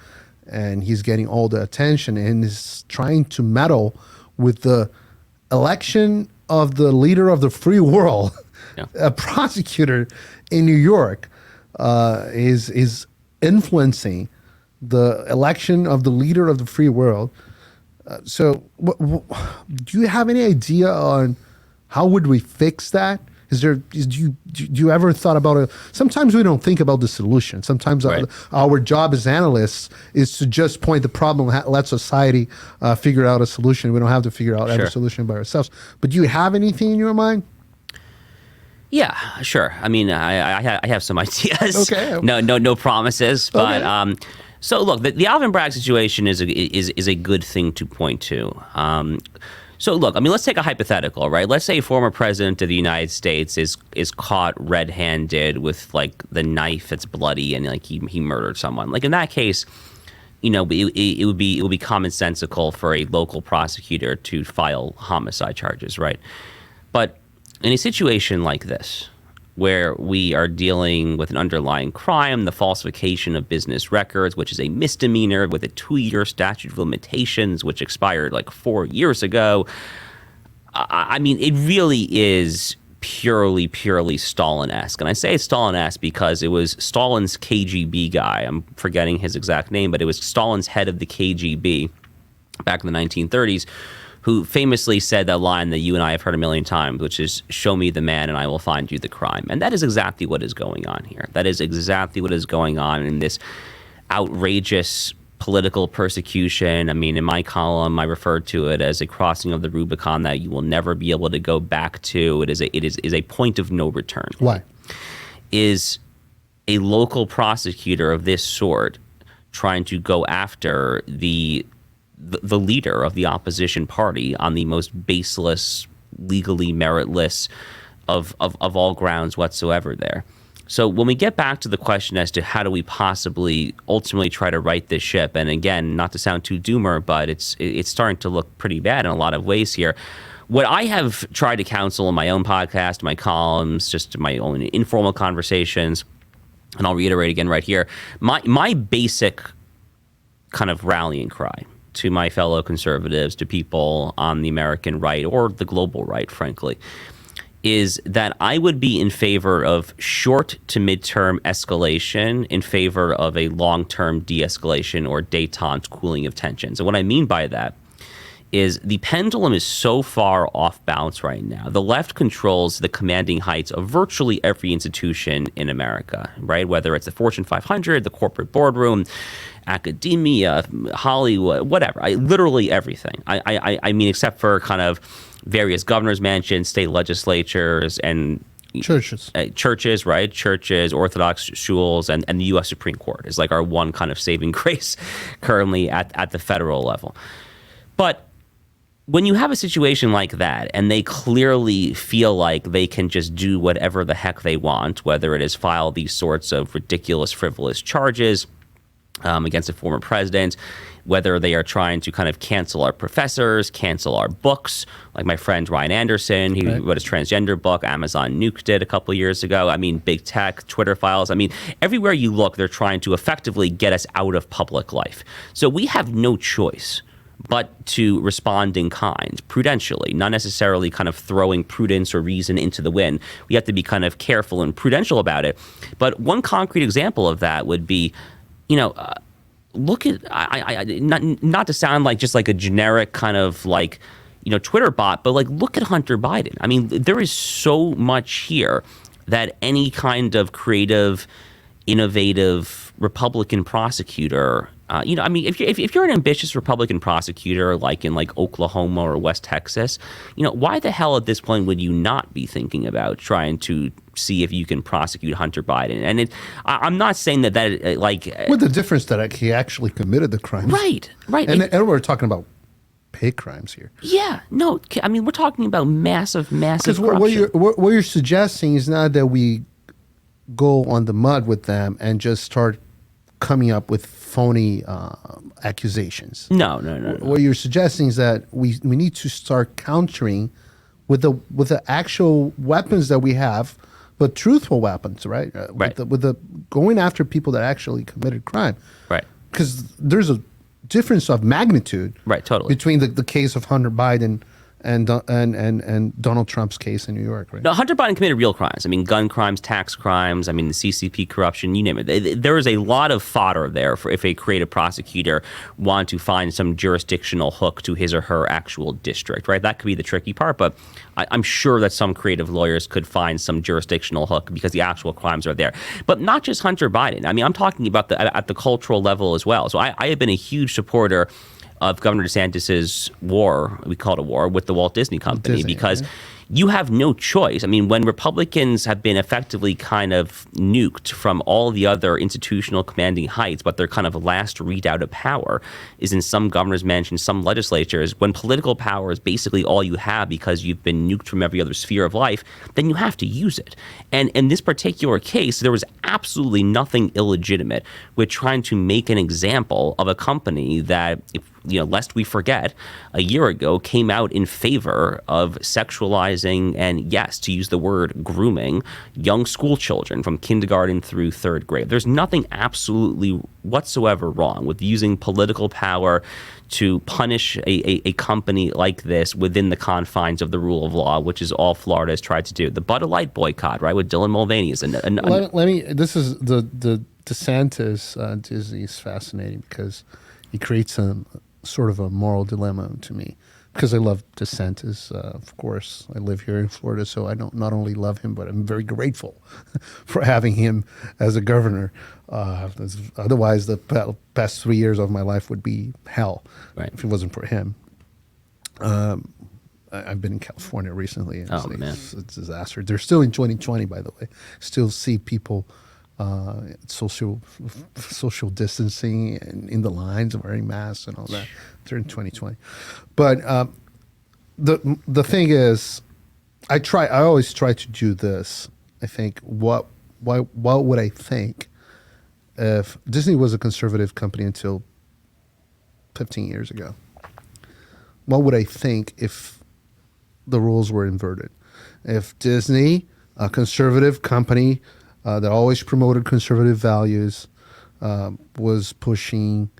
and he's getting all the attention and is trying to meddle with the election of the leader of the free world. Yeah. A prosecutor in New York is influencing the election of the leader of the free world. So do you have any idea on how would we fix that? Do you ever thought about it? Sometimes we don't think about the solution. Sometimes right. our job as analysts is to just point the problem, let society figure out a solution. We don't have to figure out every solution by ourselves. But do you have anything in your mind? Yeah, sure. I mean, I have some ideas. Okay. No promises. But okay. So look, the Alvin Bragg situation is a good thing to point to. So look, I mean, let's take a hypothetical, right? Let's say a former president of the United States is caught red-handed with like the knife that's bloody and like he murdered someone. Like in that case, it would be commonsensical for a local prosecutor to file homicide charges, right? But in a situation like this, where we are dealing with an underlying crime, the falsification of business records, which is a misdemeanor with a 2-year statute of limitations, which expired like 4 years ago. I mean, it really is purely Stalin-esque. And I say it's Stalin-esque because it was Stalin's KGB guy. I'm forgetting his exact name, but it was Stalin's head of the KGB back in the 1930s, who famously said that line that you and I have heard a million times, which is, show me the man and I will find you the crime. And that is exactly what is going on here. That is exactly what is going on in this outrageous political persecution. I mean, in my column, I referred to it as a crossing of the Rubicon that you will never be able to go back to. It is a point of no return. Why? Is a local prosecutor of this sort trying to go after the leader of the opposition party on the most baseless, legally meritless of all grounds whatsoever there. So when we get back to the question as to how do we possibly ultimately try to right this ship, and again, not to sound too doomer, but it's starting to look pretty bad in a lot of ways here. What I have tried to counsel in my own podcast, my columns, just my own informal conversations, and I'll reiterate again right here, my basic kind of rallying cry to my fellow conservatives, to people on the American right or the global right, frankly, is that I would be in favor of short to midterm escalation in favor of a long-term de-escalation or détente cooling of tensions. And what I mean by that is the pendulum is so far off balance right now. The left controls the commanding heights of virtually every institution in America, right? Whether it's the Fortune 500, the corporate boardroom, academia, Hollywood, whatever. Literally everything. I mean, except for kind of various governors' mansions, state legislatures, and churches, right? Churches, Orthodox shuls, and the U.S. Supreme Court is like our one kind of saving grace currently at the federal level. But when you have a situation like that, and they clearly feel like they can just do whatever the heck they want, whether it is file these sorts of ridiculous, frivolous charges against a former president, whether they are trying to kind of cancel our professors, cancel our books, like my friend Ryan Anderson, he wrote his transgender book, Amazon nuked it a couple of years ago. I mean, big tech, Twitter files. I mean, everywhere you look, they're trying to effectively get us out of public life. So we have no choice but to respond in kind, prudentially, not necessarily kind of throwing prudence or reason into the wind. We have to be kind of careful and prudential about it. But one concrete example of that would be, look at, not to sound like just like a generic kind of like, Twitter bot, but like look at Hunter Biden. I mean, there is so much here that any kind of creative, innovative Republican prosecutor, if you're an ambitious Republican prosecutor, like in like Oklahoma or West Texas, why the hell at this point would you not be thinking about trying to see if you can prosecute Hunter Biden? And I'm not saying that with the difference that he actually committed the crime. Right. And we're talking about hate crimes here. Yeah, no, I mean, we're talking about massive corruption. What you're suggesting is not that we go on the mud with them and just start coming up with phony accusations. No. What you're suggesting is that we need to start countering with the actual weapons that we have, but truthful weapons, right? Right. With the going after people that actually committed crime. Right. Because there's a difference of magnitude. Right. Totally. Between the case of Hunter Biden and Donald Trump's case in New York, right? No, Hunter Biden committed real crimes. I mean, gun crimes, tax crimes. I mean, the CCP corruption. You name it. There is a lot of fodder there for if a creative prosecutor wanted to find some jurisdictional hook to his or her actual district, right? That could be the tricky part, but I'm sure that some creative lawyers could find some jurisdictional hook because the actual crimes are there. But not just Hunter Biden. I mean, I'm talking about at the cultural level as well. So I have been a huge supporter of Governor DeSantis's war, we call it a war, with the Walt Disney Company, because you have no choice. I mean, when Republicans have been effectively kind of nuked from all the other institutional commanding heights, but their kind of last redoubt of power is in some governor's mansions, some legislatures, when political power is basically all you have because you've been nuked from every other sphere of life, then you have to use it. And in this particular case, there was absolutely nothing illegitimate with trying to make an example of a company that, lest we forget, a year ago came out in favor of sexualizing and, yes, to use the word grooming, young school children from kindergarten through third grade. There's nothing absolutely whatsoever wrong with using political power to punish a company like this within the confines of the rule of law, which is all Florida has tried to do. The Bud Light boycott, right, with Dylan Mulvaney is this is the DeSantis Disney is fascinating because he creates a sort of a moral dilemma to me. Because I love DeSantis, of course. I live here in Florida, so I don't not only love him, but I'm very grateful for having him as a governor. Otherwise, the past 3 years of my life would be hell if it wasn't for him. I've been in California recently. And it's a disaster. They're still in 2020, by the way. Still see people social distancing and in the lines, wearing masks and all that. They're in 2020. But the thing is, I always try to do this. I think what would I think if Disney was a conservative company until 15 years ago? What would I think if the rules were inverted? If Disney, a conservative company that always promoted conservative values, was pushing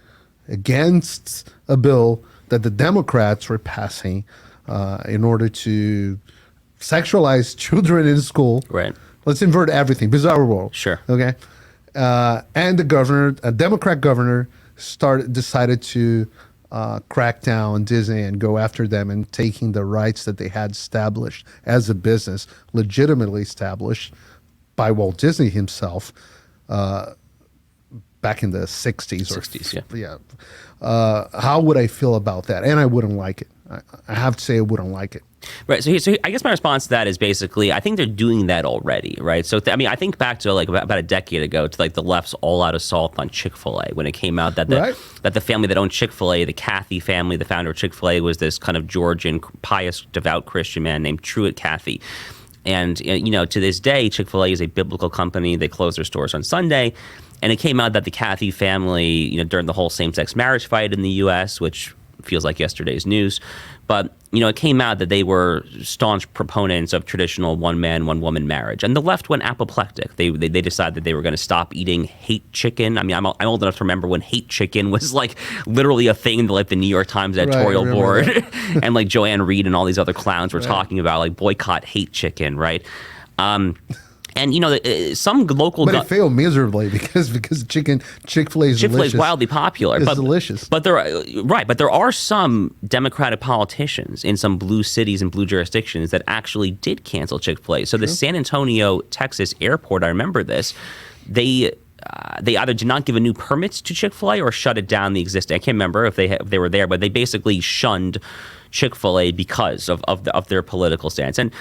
against a bill that the Democrats were passing in order to sexualize children in school. Right. Let's invert everything. Bizarre world. Sure. Okay. And the governor, a Democrat governor, decided to crack down on Disney and go after them and taking the rights that they had established as a business, legitimately established by Walt Disney himself back in the 60s. 60s, yeah. How would I feel about that? And I wouldn't like it. I have to say I wouldn't like it. Right. So I guess my response to that is basically, I think they're doing that already, right? So, I mean, I think back to like about a decade ago to like the left's all-out assault on Chick-fil-A when it came out that the family that owned Chick-fil-A, the Cathy family, the founder of Chick-fil-A, was this kind of Georgian, pious, devout Christian man named Truett Cathy. And, you know, to this day, Chick-fil-A is a biblical company. They close their stores on Sunday. And it came out that the Cathy family, you know, during the whole same-sex marriage fight in the U.S., which feels like yesterday's news, but, you know, it came out that they were staunch proponents of traditional one-man, one-woman marriage. And the left went apoplectic. They decided that they were going to stop eating hate chicken. I mean, I'm old enough to remember when hate chicken was like literally a thing that like the New York Times editorial board and like Joanne Reed and all these other clowns were talking about, like boycott hate chicken, right? And, you know, some local... But it failed miserably because Chick-fil-A is delicious. Chick-fil-A is wildly popular. It's delicious. But there are some Democratic politicians in some blue cities and blue jurisdictions that actually did cancel Chick-fil-A. So the San Antonio, Texas airport, I remember this, they either did not give a new permits to Chick-fil-A or shut it down the existing... I can't remember if they were there, but they basically shunned Chick-fil-A because of their political stance. And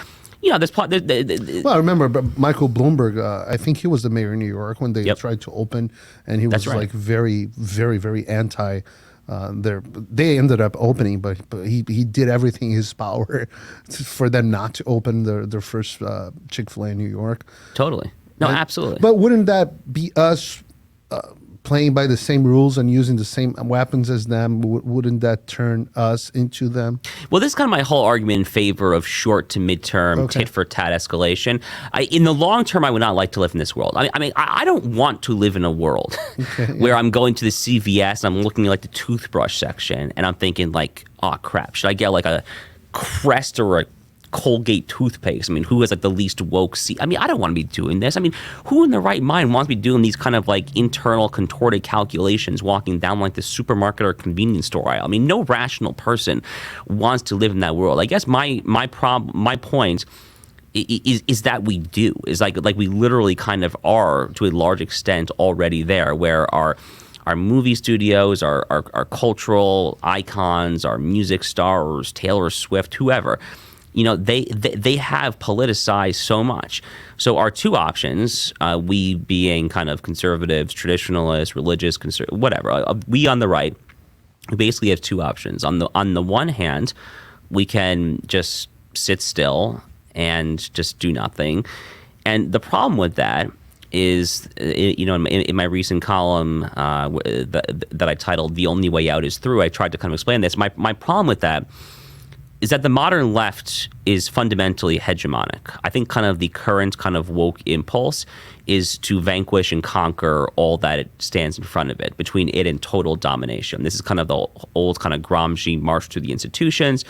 you know, well, I remember Michael Bloomberg. I think he was the mayor of New York when they tried to open, and he was like very, very, very anti. They ended up opening, but he did everything in his power for them not to open their first Chick-fil-A in New York. Totally. No, absolutely. But wouldn't that be us playing by the same rules and using the same weapons as them? Wouldn't that turn us into them? Well, this is kind of my whole argument in favor of short to midterm tit-for-tat escalation. In the long term, I would not like to live in this world. I mean, I don't want to live in a world where I'm going to the CVS and I'm looking at like the toothbrush section and I'm thinking like, oh crap, should I get like a Crest or a Colgate toothpaste? I mean, who has like the least woke I mean, I don't want to be doing this. I mean, who in their right mind wants to be doing these kind of like internal contorted calculations walking down like the supermarket or convenience store aisle? I mean, no rational person wants to live in that world. I guess my point is that we do, is like we literally kind of are to a large extent already there, where our movie studios, our cultural icons, our music stars, Taylor Swift, whoever, you know, they have politicized so much. So our two options, we being kind of conservatives, traditionalists, religious, whatever, we on the right, we basically have two options. On the one hand, we can just sit still and just do nothing. And the problem with that is, you know, in my recent column that I titled "The Only Way Out Is Through," I tried to kind of explain this. My problem with that is that the modern left is fundamentally hegemonic. I think kind of the current kind of woke impulse is to vanquish and conquer all that it stands in front of it, between it and total domination. This is kind of the old kind of Gramsci march through the institutions.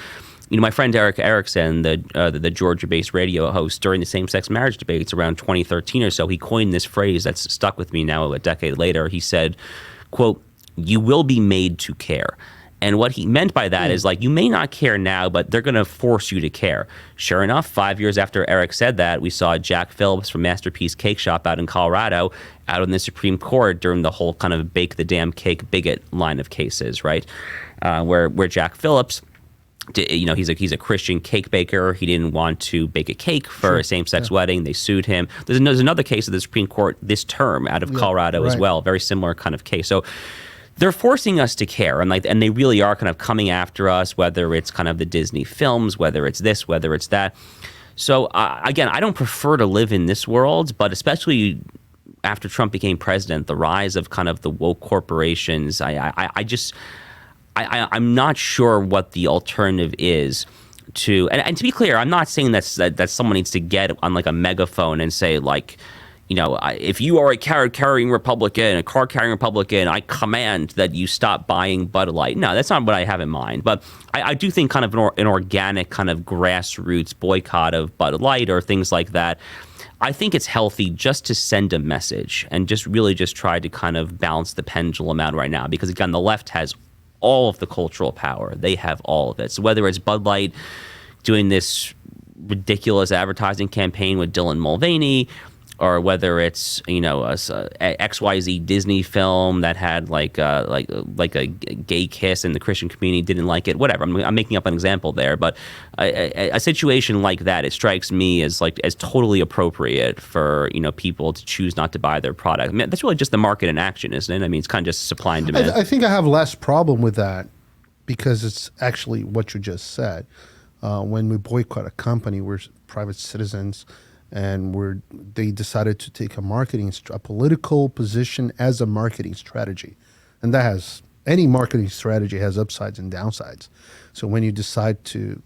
You know, my friend Eric Erickson, the Georgia-based radio host, during the same-sex marriage debates around 2013 or so, he coined this phrase that's stuck with me now a decade later. He said, quote, "You will be made to care." And what he meant by that is like, you may not care now, but they're going to force you to care. Sure enough, 5 years after Eric said that, we saw Jack Phillips from Masterpiece Cake Shop out in Colorado out in the Supreme Court during the whole kind of bake the damn cake bigot line of cases, right? Where Jack Phillips, you know, he's a Christian cake baker. He didn't want to bake a cake for a same-sex wedding. They sued him. There's another case of the Supreme Court this term out of Colorado as well, very similar kind of case. So they're forcing us to care, and they really are kind of coming after us, whether it's kind of the Disney films, whether it's this, whether it's that. So again, I don't prefer to live in this world, but especially after Trump became president, the rise of kind of the woke corporations, I'm not sure what the alternative is to, and to be clear, I'm not saying that someone needs to get on like a megaphone and say like, you know, if you are a card-carrying Republican, a card-carrying Republican, I command that you stop buying Bud Light. No, that's not what I have in mind. But I do think kind of an organic kind of grassroots boycott of Bud Light or things like that, I think it's healthy just to send a message and just really just try to kind of balance the pendulum out right now. Because, again, the left has all of the cultural power. They have all of it. So whether it's Bud Light doing this ridiculous advertising campaign with Dylan Mulvaney, or whether it's a XYZ Disney film that had like a gay kiss and the Christian community didn't like it, whatever. I'm making up an example there, but a situation like that, it strikes me as totally appropriate for people to choose not to buy their product. I mean, that's really just the market in action, isn't it? I mean, it's kind of just supply and demand. I think I have less problem with that because it's actually what you just said. When we boycott a company, we're private citizens. And they decided to take a political position as a marketing strategy, and any marketing strategy has upsides and downsides. So when you decide to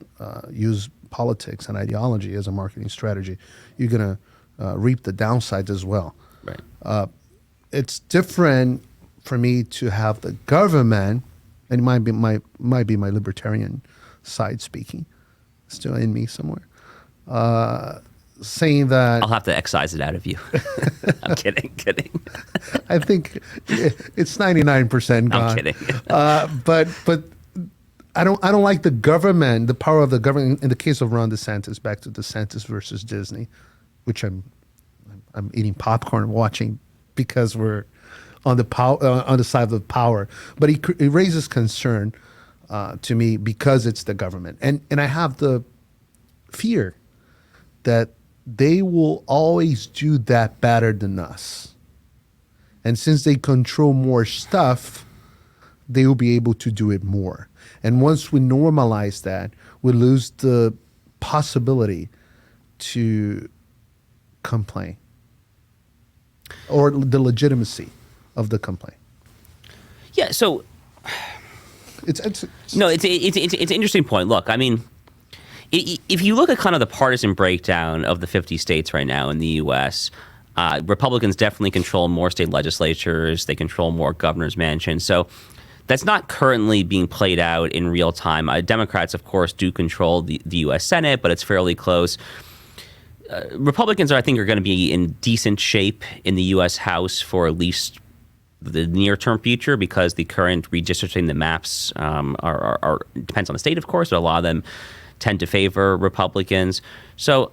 use politics and ideology as a marketing strategy, you're gonna reap the downsides as well. Right. It's different for me to have the government, and it might be my libertarian side speaking, still in me somewhere. Saying that I'll have to excise it out of you. I'm kidding. I think it's 99% gone. I'm kidding. But I don't like the government, the power of the government. In the case of Ron DeSantis, back to DeSantis versus Disney, which I'm eating popcorn watching because we're on the side of the power. But he raises concern to me because it's the government, and I have the fear that they will always do that better than us. And since they control more stuff, they will be able to do it more. And once we normalize that, we lose the possibility to complain or the legitimacy of the complaint. Yeah, so it's an interesting point. Look, I mean, if you look at kind of the partisan breakdown of the 50 states right now in the U.S., Republicans definitely control more state legislatures. They control more governor's mansions. So that's not currently being played out in real time. Democrats, of course, do control the U.S. Senate, but it's fairly close. Republicans, I think, are going to be in decent shape in the U.S. House for at least the near-term future because the current redistricting, the maps are depends on the state, of course, but a lot of them tend to favor Republicans. So,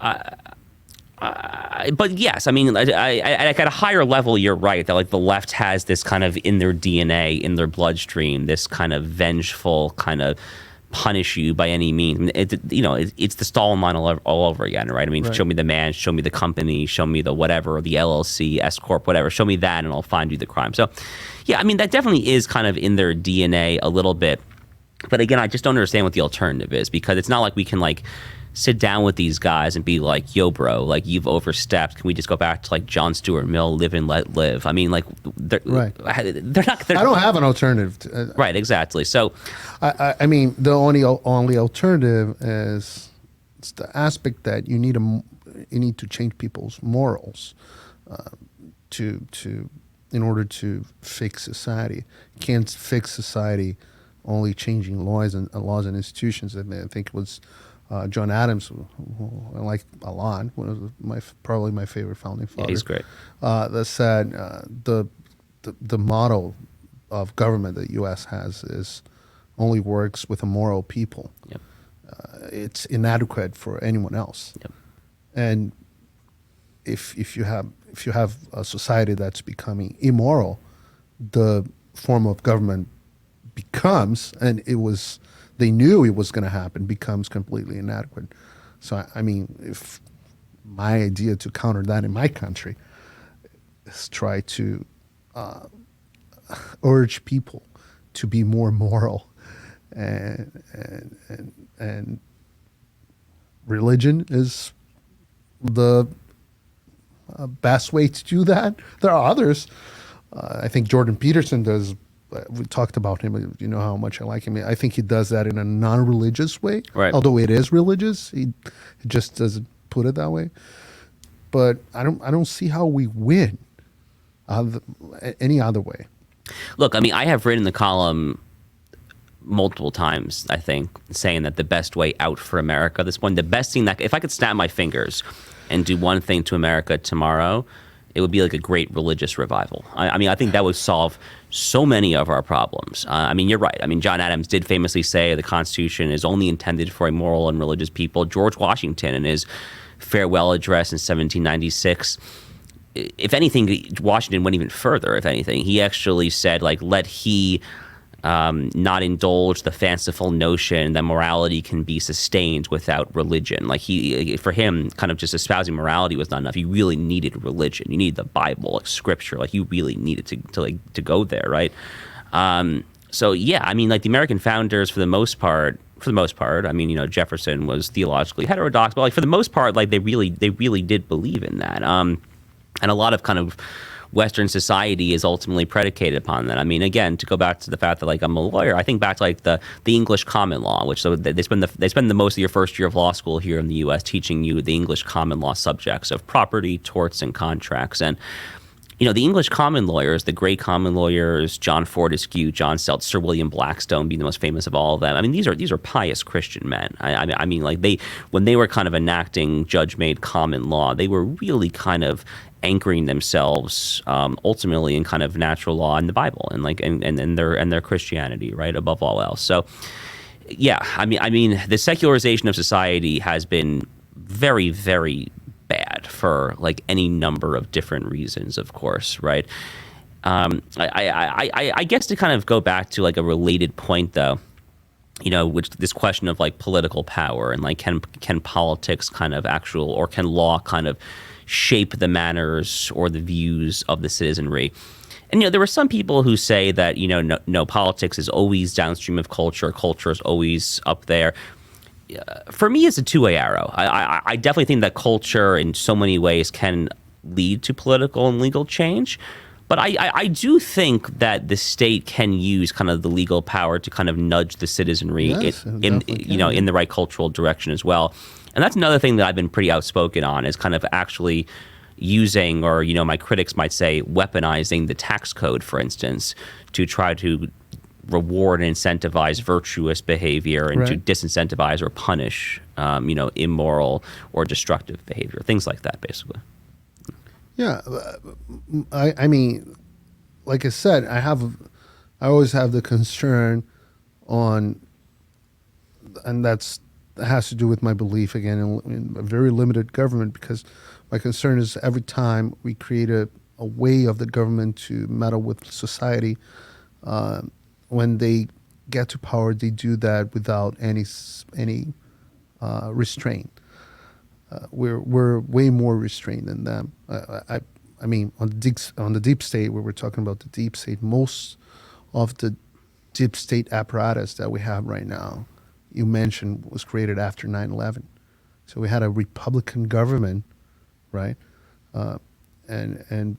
but yes, I mean, at a higher level, you're right that the left has this kind of in their DNA, in their bloodstream, this kind of vengeful kind of punish you by any means. It's the Stalin line all over again, right? I mean, right. Show me the man, show me the company, show me the whatever, the LLC, S Corp, whatever. Show me that, and I'll find you the crime. So, yeah, I mean, that definitely is kind of in their DNA a little bit. But again, I just don't understand what the alternative is because it's not like we can sit down with these guys and be like, yo, bro, you've overstepped. Can we just go back to John Stuart Mill, live and let live? I mean, they're not. I don't have an alternative. Right, exactly. So, I mean, the only alternative is it's the aspect that you need to change people's morals in order to fix society. You can't fix society only changing laws and institutions. I mean, I think it was John Adams, who I like a lot, one of probably my favorite founding father. Yeah, he's great. That said, the model of government that the U.S. has is only works with a moral people. Yep. It's inadequate for anyone else. Yep. And if you have a society that's becoming immoral, the form of government becomes, and they knew it was going to happen, becomes completely inadequate. So, I mean, if my idea to counter that in my country is try to urge people to be more moral, and religion is the best way to do that. There are others. I think Jordan Peterson does. We talked about him. You know how much I like him. I think he does that in a non-religious way. Right. Although it is religious, he just doesn't put it that way. But I don't see how we win any other way. Look, I mean, I have written the column multiple times, I think, saying that the best way out for America, the best thing that if I could snap my fingers and do one thing to America tomorrow, it would be like a great religious revival. I mean, I think that would solve so many of our problems. I mean, you're right. I mean, John Adams did famously say the Constitution is only intended for a moral and religious people. George Washington, in his farewell address in 1796, if anything, Washington went even further. If anything, he actually said, like, let he not indulge the fanciful notion that morality can be sustained without religion. Like, for him, kind of just espousing morality was not enough. You really needed religion. You needed the Bible, like scripture. Like, you really needed to go there, right? So yeah, I mean, like, the American founders, for the most part, I mean, you know, Jefferson was theologically heterodox, but like for the most part, like they really did believe in that. And a lot of kind of Western society is ultimately predicated upon that. I mean, again, to go back to the fact that, like, I'm a lawyer, I think back to like the English common law, which so they spend the most of your first year of law school here in the U.S. teaching you the English common law subjects of property, torts, and contracts. And you know, the English common lawyers, the great common lawyers, John Fortescue, John Seltz, Sir William Blackstone being the most famous of all of them. I mean, these are pious Christian men. I mean, like, when they were kind of enacting judge-made common law, they were really kind of anchoring themselves ultimately in kind of natural law and the Bible and like and their Christianity, right, above all else. So yeah, I mean the secularization of society has been very, very bad for like any number of different reasons, of course, right? I guess to kind of go back to like a related point though, you know, which this question of like political power and like can politics kind of or can law kind of shape the manners or the views of the citizenry. And, you know, there were some people who say that, you know, no, politics is always downstream of culture. Culture is always up there. For me, it's a two-way arrow. I definitely think that culture in so many ways can lead to political and legal change. But I do think that the state can use kind of the legal power to kind of nudge the citizenry in you know, in the right cultural direction as well. And that's another thing that I've been pretty outspoken on, is kind of actually using, or, you know, my critics might say weaponizing the tax code, for instance, to try to reward and incentivize virtuous behavior and to disincentivize or punish, you know, immoral or destructive behavior, things like that, basically. Yeah, I mean, like I said, I always have the concern on, and that has to do with my belief again in a very limited government, because my concern is every time we create a way of the government to meddle with society, when they get to power, they do that without any restraint. We're way more restrained than them. I mean, on the deep state, where we're talking about the deep state, most of the deep state apparatus that we have right now, you mentioned, was created after 9/11. So we had a Republican government, right? And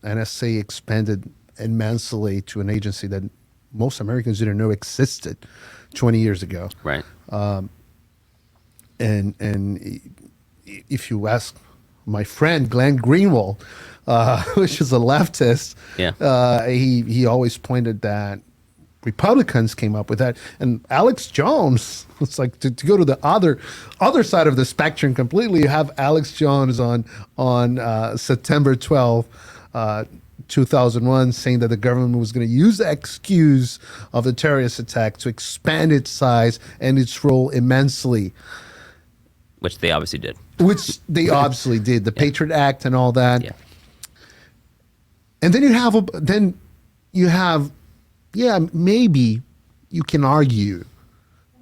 NSA expanded immensely to an agency that most Americans didn't know existed 20 years ago. Right. And if you ask my friend Glenn Greenwald, which is a leftist, he always pointed that Republicans came up with that, and Alex Jones. It's like to go to the other side of the spectrum completely. You have Alex Jones on September 12th, 2001, saying that the government was going to use the excuse of the terrorist attack to expand its size and its role immensely. Which they obviously did. The Patriot Act and all that. Yeah. And then you have, maybe you can argue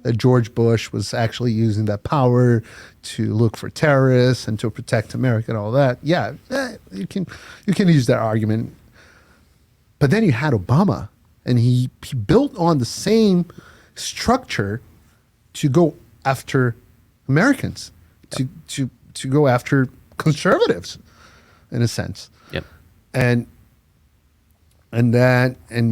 that George Bush was actually using that power to look for terrorists and to protect America and all that. Yeah, you can use that argument. But then you had Obama, and he built on the same structure to go after Americans, to go after conservatives, in a sense. Yep. And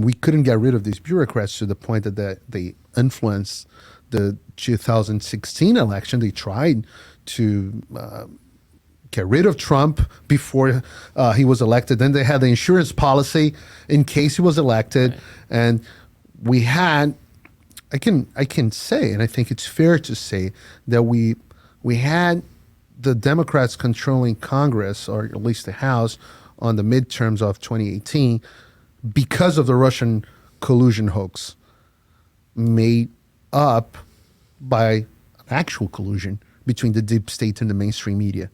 we couldn't get rid of these bureaucrats to the point that they influenced the 2016 election. They tried to get rid of Trump before he was elected. Then they had the insurance policy in case he was elected. Right. And we had, I can say, and I think it's fair to say, that we had the Democrats controlling Congress, or at least the House, on the midterms of 2018 because of the Russian collusion hoax made up by an actual collusion between the deep state and the mainstream media.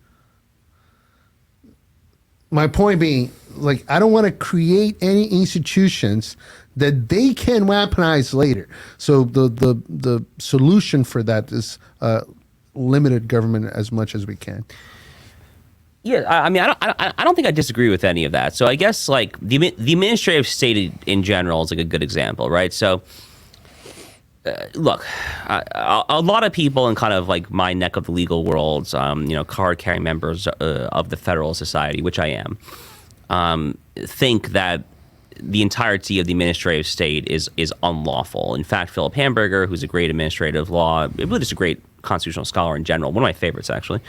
My point being, like, I don't want to create any institutions that they can weaponize later. So the solution for that is limited government as much as we can. Yeah, I mean, I don't think I disagree with any of that. So I guess like the administrative state in general is like a good example, right? So look, a lot of people in kind of like my neck of the legal world, card-carrying members of the Federalist Society, which I am, think that the entirety of the administrative state is unlawful. In fact, Philip Hamburger, who's a great administrative law, really just a great constitutional scholar in general, one of my favorites actually.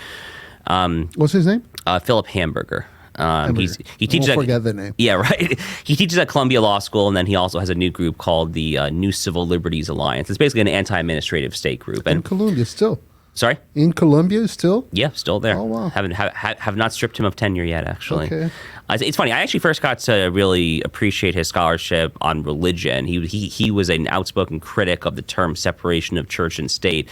What's his name? Philip Hamburger. He teaches. I won't forget the name. Yeah, right. He teaches at Columbia Law School, and then he also has a new group called the New Civil Liberties Alliance. It's basically an anti-administrative state group. In Columbia still. Sorry? In Columbia still? Yeah, still there. Oh, wow. Have not stripped him of tenure yet, actually. Okay. It's funny. I actually first got to really appreciate his scholarship on religion. He was an outspoken critic of the term separation of church and state,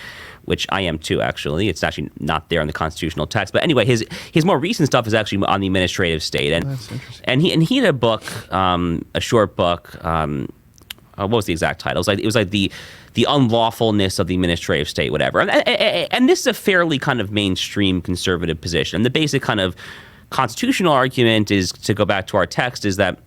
which I am too, actually. It's actually not there in the constitutional text. But anyway, his more recent stuff is actually on the administrative state. And that's interesting. And he had a book, a short book. What was the exact title? It was like the unlawfulness of the administrative state, whatever. And this is a fairly kind of mainstream conservative position. And the basic kind of constitutional argument is, to go back to our text, is that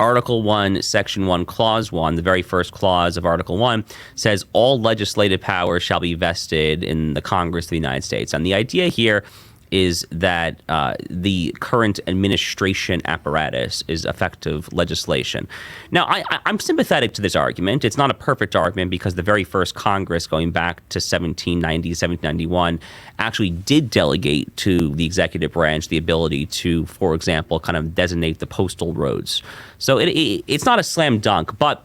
Article 1, Section 1, Clause 1, the very first clause of Article 1, says all legislative powers shall be vested in the Congress of the United States. And the idea here is that the current administration apparatus is effective legislation. Now, I'm sympathetic to this argument. It's not a perfect argument because the very first Congress, going back to 1790, 1791, actually did delegate to the executive branch the ability to, for example, kind of designate the postal roads. So it's not a slam dunk. But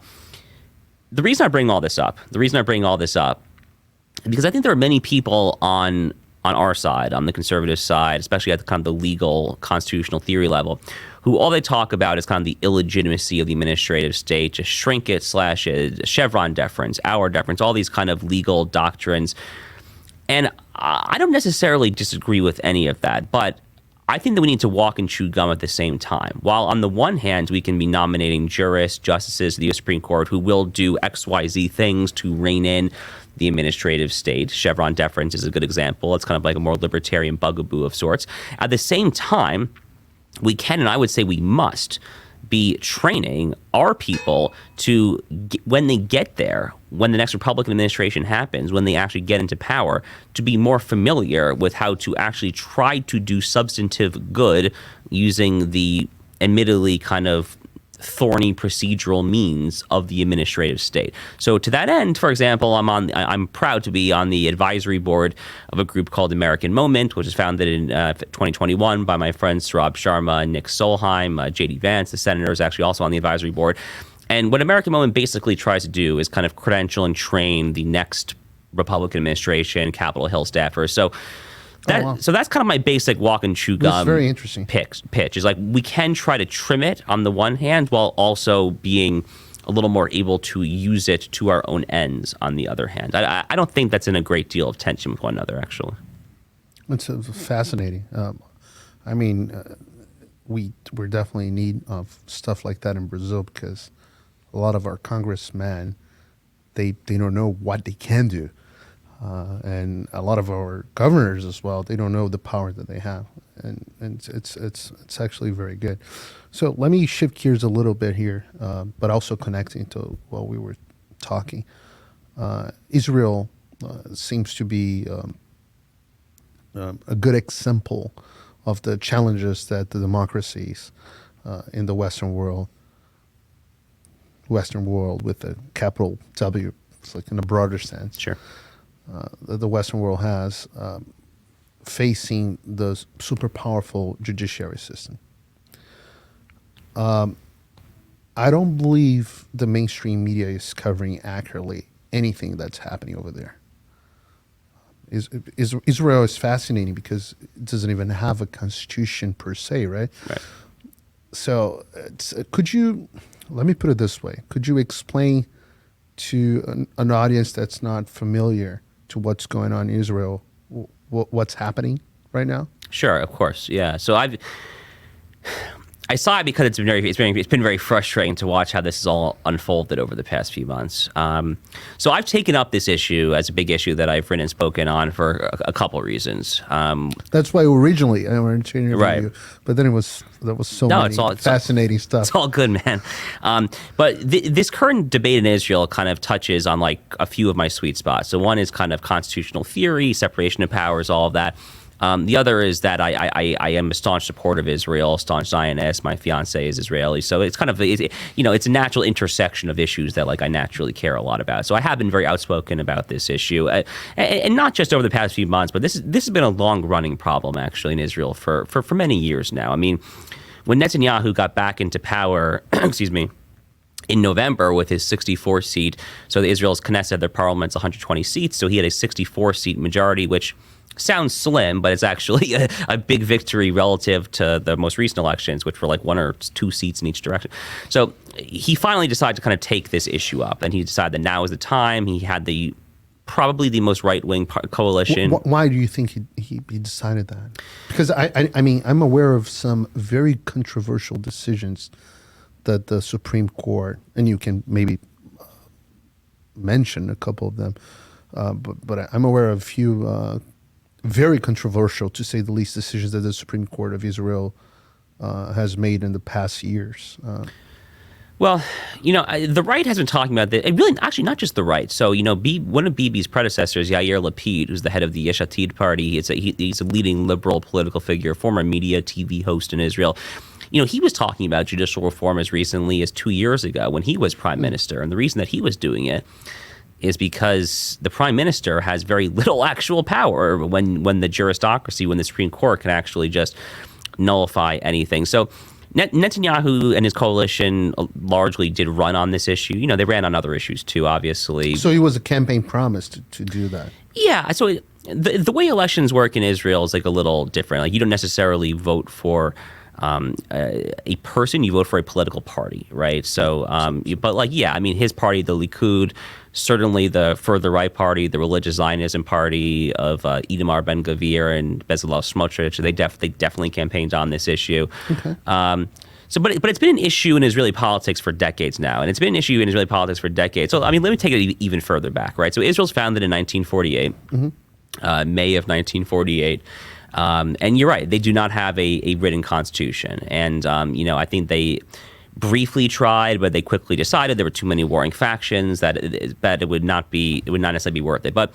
the reason I bring all this up, is because I think there are many people on our side, on the conservative side, especially at the kind of the legal constitutional theory level, who all they talk about is kind of the illegitimacy of the administrative state, just shrink it, slash it, Chevron deference, our deference, all these kind of legal doctrines. And I don't necessarily disagree with any of that, but I think that we need to walk and chew gum at the same time. While on the one hand, we can be nominating jurists, justices of the U.S. Supreme Court who will do XYZ things to rein in the administrative state. Chevron deference is a good example. It's kind of like a more libertarian bugaboo of sorts. At the same time, we can, and I would say we must, be training our people to, when they get there, when the next Republican administration happens, when they actually get into power, to be more familiar with how to actually try to do substantive good using the admittedly kind of thorny procedural means of the administrative state. So to that end, for example, I'm proud to be on the advisory board of a group called American Moment, which was founded in 2021 by my friends Saurabh Sharma and Nick Solheim. J.D. Vance, the senator, is actually also on the advisory board. And what American Moment basically tries to do is kind of credential and train the next Republican administration, Capitol Hill staffers. So that's kind of my basic walk and chew gum. That's very interesting. Pitch is like we can try to trim it on the one hand while also being a little more able to use it to our own ends on the other hand. I don't think that's in a great deal of tension with one another, actually. It's fascinating. We're definitely in need of stuff like that in Brazil because a lot of our congressmen, they don't know what they can do. And a lot of our governors as well, they don't know the power that they have, and it's actually very good. So let me shift gears a little bit here, but also connecting to what we were talking. Israel seems to be a good example of the challenges that the democracies in the Western world with the capital W, it's like in a broader sense. Sure. The Western world has facing the super powerful judiciary system. I don't believe the mainstream media is covering accurately anything that's happening over there. Israel is fascinating because it doesn't even have a constitution per se, right? Right. So could you, let me put it this way, could you explain to an audience that's not familiar to what's going on in Israel, what's happening right now? Sure, of course, yeah. So I saw it because it's been very frustrating to watch how this has all unfolded over the past few months. So I've taken up this issue as a big issue that I've written and spoken on for a couple of reasons. That's why originally I wanted to interview Right. you, but then there was so many fascinating stuff. It's all good, man. But this current debate in Israel kind of touches on like a few of my sweet spots. So one is kind of constitutional theory, separation of powers, all of that. The other is that I am a staunch supporter of Israel, staunch Zionist. My fiance is Israeli, so it's kind of it's a natural intersection of issues that like I naturally care a lot about. So I have been very outspoken about this issue, and not just over the past few months, but this has been a long running problem actually in Israel for many years now. I mean, when Netanyahu got back into power, excuse me, in November with his 64 seat, so Israel's Knesset, their parliament's 120 seats, so he had a 64 seat majority, which sounds slim, but it's actually a big victory relative to the most recent elections, which were like 1 or 2 seats in each direction. So he finally decided to kind of take this issue up, and he decided that now is the time. He had probably the most right-wing coalition. Why do you think he decided that? Because I mean, I'm aware of some very controversial decisions that the Supreme Court, and you can maybe mention a couple of them, but I'm aware of a few very controversial, to say the least, decisions that the Supreme Court of Israel has made in the past years. Well, the right has been talking about this. Really, actually, not just the right. So, one of Bibi's predecessors, Yair Lapid, who's the head of the Yesh Atid party, he's a leading liberal political figure, former media TV host in Israel. He was talking about judicial reform as recently as 2 years ago when he was prime minister. And the reason that he was doing it is because the prime minister has very little actual power when the juristocracy, when the Supreme Court can actually just nullify anything. So Netanyahu and his coalition largely did run on this issue. They ran on other issues too, obviously. So it was a campaign promise to do that. Yeah. So the way elections work in Israel is like a little different. Like you don't necessarily vote for a person, you vote for a political party, right? So, his party, the Likud, certainly the further right party, the religious Zionism party of Itamar Ben-Gvir and Bezalel Smotrich, they definitely campaigned on this issue. Okay. But it's been an issue in Israeli politics for decades now, and it's been an issue in Israeli politics for decades. So, let me take it even further back, right? So Israel's founded in 1948, May of 1948. And you're right, they do not have a written constitution. And, I think they briefly tried, but they quickly decided there were too many warring factions that it would not necessarily be worth it. But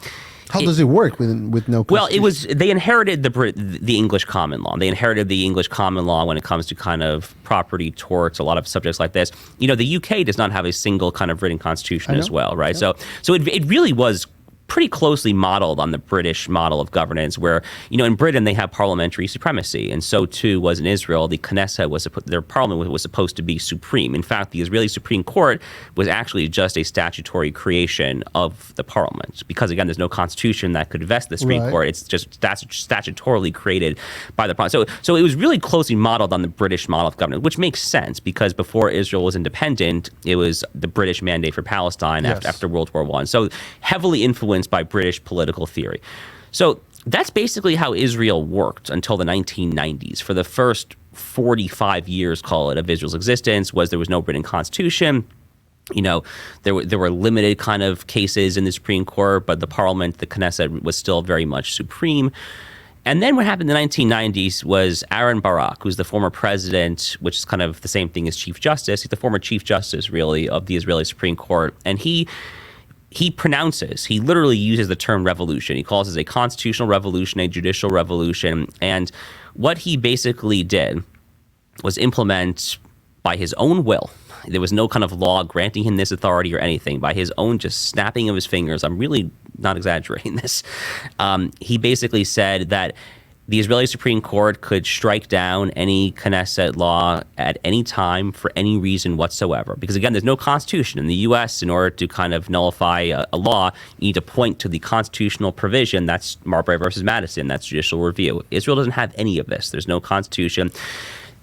how does it work with no constitution? Well, they inherited the English common law. They inherited the English common law when it comes to kind of property torts, a lot of subjects like this. The UK does not have a single kind of written constitution as well, right? Yeah. So it really was pretty closely modeled on the British model of governance, where, in Britain they have parliamentary supremacy, and so too was in Israel. The Knesset their parliament was supposed to be supreme. In fact, the Israeli Supreme Court was actually just a statutory creation of the parliament, because again, there's no constitution that could vest the Supreme Court. It's just statutorily created by the parliament. So it was really closely modeled on the British model of governance, which makes sense because before Israel was independent, it was the British mandate for Palestine after World War I. So heavily influenced by British political theory. So that's basically how Israel worked until the 1990s. For the first 45 years, call it, of Israel's existence, there was no written constitution. There were limited kind of cases in the Supreme Court, but the parliament, the Knesset, was still very much supreme. And then what happened in the 1990s was Aaron Barak, who's the former president, which is kind of the same thing as Chief Justice. He's the former Chief Justice, really, of the Israeli Supreme Court. And he literally uses the term revolution. He calls it a constitutional revolution, a judicial revolution. And what he basically did was implement by his own will. There was no kind of law granting him this authority or anything. By his own just snapping of his fingers, I'm really not exaggerating this. He basically said that the Israeli Supreme Court could strike down any Knesset law at any time for any reason whatsoever. Because again, there's no constitution. In the U.S., in order to kind of nullify a law, you need to point to the constitutional provision. That's Marbury versus Madison. That's judicial review. Israel doesn't have any of this. There's no constitution.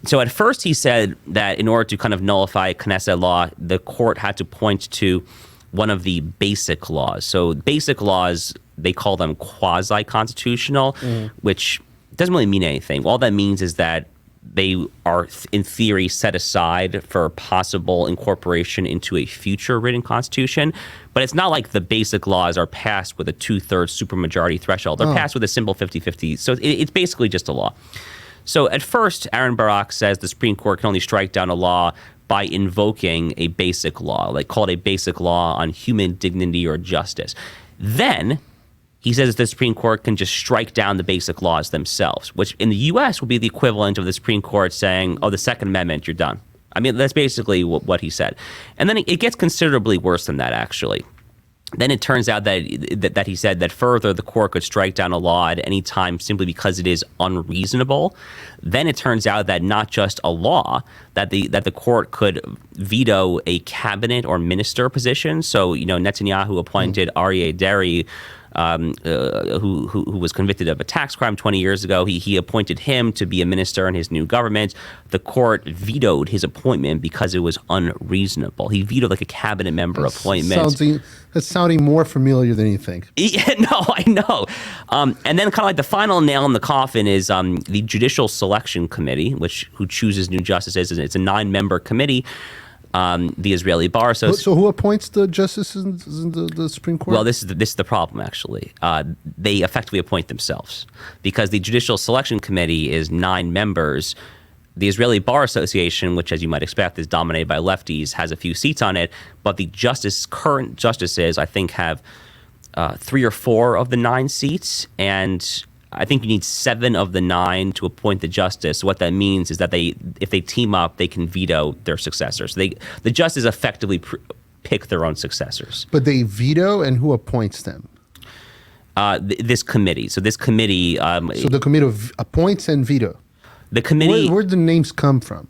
So at first he said that in order to kind of nullify Knesset law, the court had to point to one of the basic laws. So basic laws, they call them quasi-constitutional, which doesn't really mean anything. All that means is that they are, in theory, set aside for possible incorporation into a future written constitution. But it's not like the basic laws are passed with a 2/3 supermajority threshold. They're passed with a simple 50-50. So it's basically just a law. So at first, Aaron Barak says the Supreme Court can only strike down a law by invoking a basic law, like called a basic law on human dignity or justice. Then he says the Supreme Court can just strike down the basic laws themselves, which in the U.S. would be the equivalent of the Supreme Court saying, oh, the Second Amendment, you're done. I mean, that's basically what he said. And then it gets considerably worse than that, actually. Then it turns out that he said that further the court could strike down a law at any time simply because it is unreasonable. Then it turns out that not just a law, that the court could veto a cabinet or minister position. So, Netanyahu appointed Aryeh Deri, who was convicted of a tax crime 20 years ago. He appointed him to be a minister in his new government. The court vetoed his appointment because it was unreasonable. He vetoed like a cabinet member appointment. That's sounding more familiar than you think. Yeah, no, I know. And then kind of like the final nail in the coffin is the Judicial Selection Committee, who chooses new justices. It's a 9-member committee. The Israeli Bar Association. So who appoints the justices in the Supreme Court? Well, this is the problem, actually. They effectively appoint themselves because the Judicial Selection Committee is 9 members. The Israeli Bar Association, which, as you might expect, is dominated by lefties, has a few seats on it. But the current justices, I think, have 3 or 4 of the 9 seats. And I think you need 7 of the 9 to appoint the justice. What that means is that if they team up, they can veto their successors. The justices effectively pick their own successors. But they veto, and who appoints them? This committee. So this committee. So the committee appoints and veto. The committee. Where do the names come from?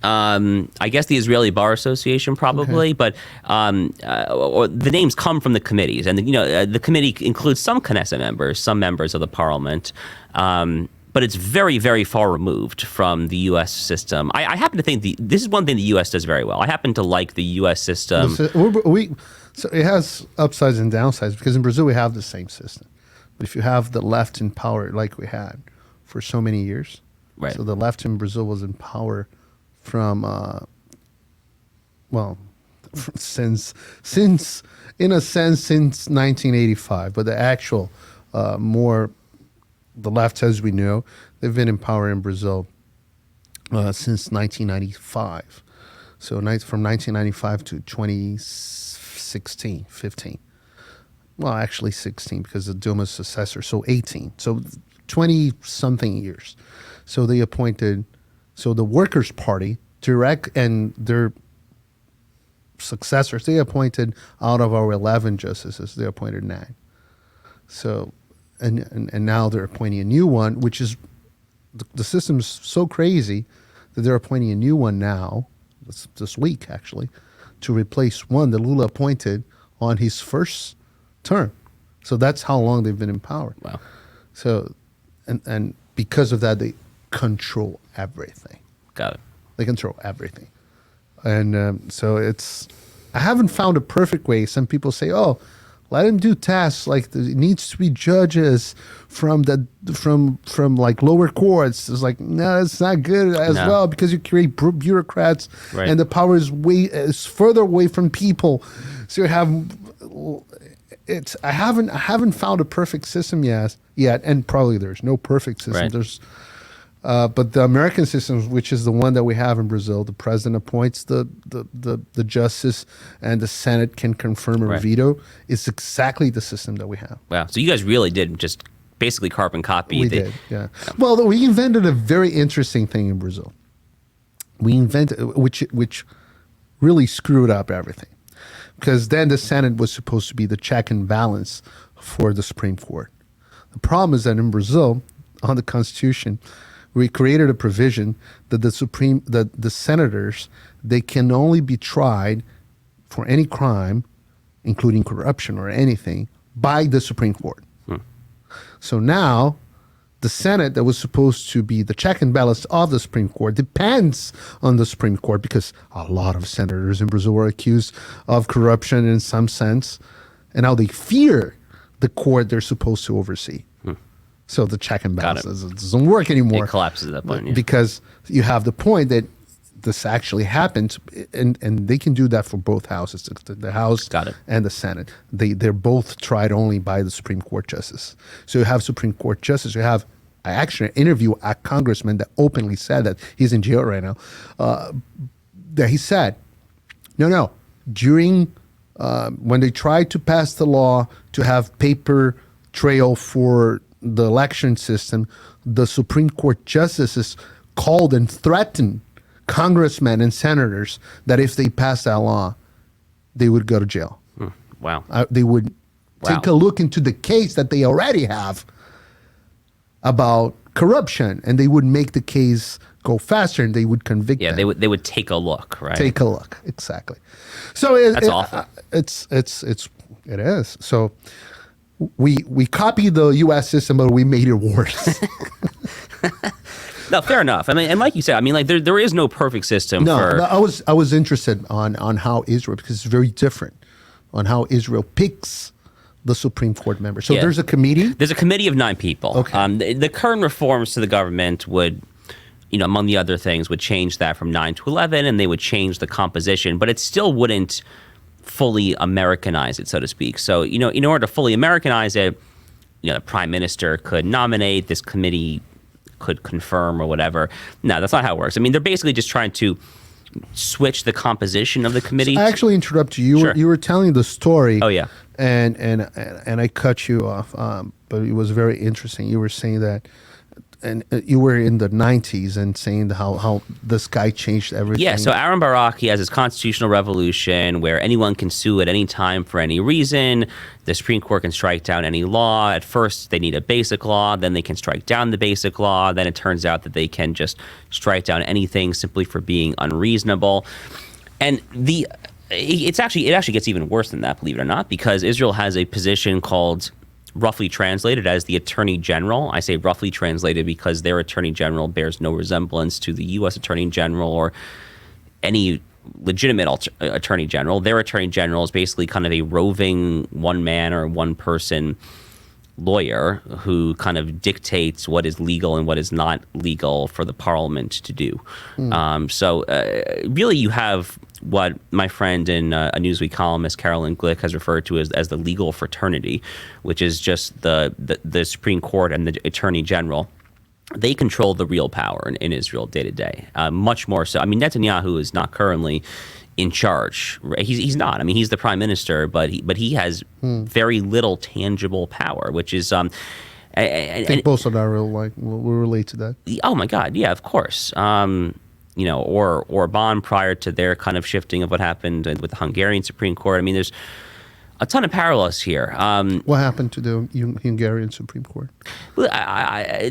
I guess the Israeli Bar Association probably, okay. But or the names come from the committees, and the committee includes some Knesset members, some members of the parliament, but it's very, very far removed from the U.S. system. I happen to think this is one thing the U.S. does very well. I happen to like the U.S. system. So it has upsides and downsides because in Brazil we have the same system, but if you have the left in power like we had for so many years, right? So the left in Brazil was in power from since in a sense since 1985, but the actual the left, as we know, they've been in power in Brazil since 1995. So from 1995 to 2016, 15. Well, actually 16 because the Dilma's successor, so 18. So 20-something years. So they appointed. So the Workers' Party, direct and their successors, they appointed out of our 11 justices, they appointed 9. So, and now they're appointing a new one, which is, the system's so crazy that they're appointing a new one now, this week actually, to replace one that Lula appointed on his first term. So that's how long they've been in power. Wow. So, and because of that, they control everything. Got it. They control everything. And so I haven't found a perfect way. Some people say, oh, let him do tasks like it needs to be judges from like lower courts. It's like, no, it's not good as well because you create bureaucrats, right. And the power is further away from people. So you have I haven't found a perfect system yet, and probably there's no perfect system. Right. There's but the American system, which is the one that we have in Brazil, the president appoints the justice and the Senate can confirm or right. veto, is exactly the system that we have. Wow. So you guys really did just basically carbon copy. We did, yeah. Well, we invented a very interesting thing in Brazil. We invented, which really screwed up everything. Because then the Senate was supposed to be the check and balance for the Supreme Court. The problem is that in Brazil, on the Constitution, we created a provision that the senators, they can only be tried for any crime, including corruption or anything, by the Supreme Court. So now the Senate, that was supposed to be the check and balance of the Supreme Court, depends on the Supreme Court because a lot of senators in Brazil were accused of corruption in some sense, and now they fear the court they're supposed to oversee. So the check and balance doesn't work anymore. It collapses at that point. Yeah. Because you have the point that this actually happens, and they can do that for both houses, the House and the Senate. They're both tried only by the Supreme Court justice. So you have Supreme Court justice. You have actually an interview a congressman that openly said that he's in jail right now. That he said, no, during when they tried to pass the law to have paper trail for the election system, the Supreme Court justices called and threatened congressmen and senators that if they passed that law, they would go to jail. Wow. They would take a look into the case that they already have about corruption, and they would make the case go faster, and they would convict them. Yeah, they would take a look, right? Take a look, exactly. So that's awful. It is. So we copied the U.S. system, but we made it worse. No, fair enough. I mean, and like you said, I mean, like there is no perfect system. No, I was interested on how Israel, because it's very different on how Israel picks the Supreme Court members. So there's a committee. There's a committee of 9 people. Okay. The current reforms to the government would, among the other things, would change that from 9 to 11, and they would change the composition, but it still wouldn't fully Americanize it, so to speak. So, in order to fully Americanize it, the prime minister could nominate, this committee could confirm or whatever. No, that's not how it works. I mean, they're basically just trying to switch the composition of the committee. I actually interrupted you. Sure. You were telling the story. Oh, yeah. And I cut you off, but it was very interesting. You were saying that, and you were in the 90s and saying how this guy changed everything. Yeah, so Aaron Barak, he has his constitutional revolution where anyone can sue at any time for any reason. The Supreme Court can strike down any law. At first, they need a basic law. Then they can strike down the basic law. Then it turns out that they can just strike down anything simply for being unreasonable. And it actually gets even worse than that, believe it or not, because Israel has a position called, roughly translated, as the Attorney General. I say roughly translated because their Attorney General bears no resemblance to the U.S. Attorney General or any legitimate Attorney General. Their Attorney General is basically kind of a roving one-man or one-person lawyer who kind of dictates what is legal and what is not legal for the parliament to do. So really you have what my friend and a Newsweek columnist, Carolyn Glick, has referred to as the legal fraternity, which is just the Supreme Court and the Attorney General. They control the real power in Israel day to day, much more so. I mean, Netanyahu is not currently in charge. Right? He's not. I mean, he's the prime minister, but he has very little tangible power, which is. I think Bolsonaro will relate to that. Oh my God, yeah, of course. Or Orban prior to their kind of shifting of what happened with the Hungarian Supreme Court. I mean, there's a ton of parallels here. What happened to the Hungarian Supreme Court? Well,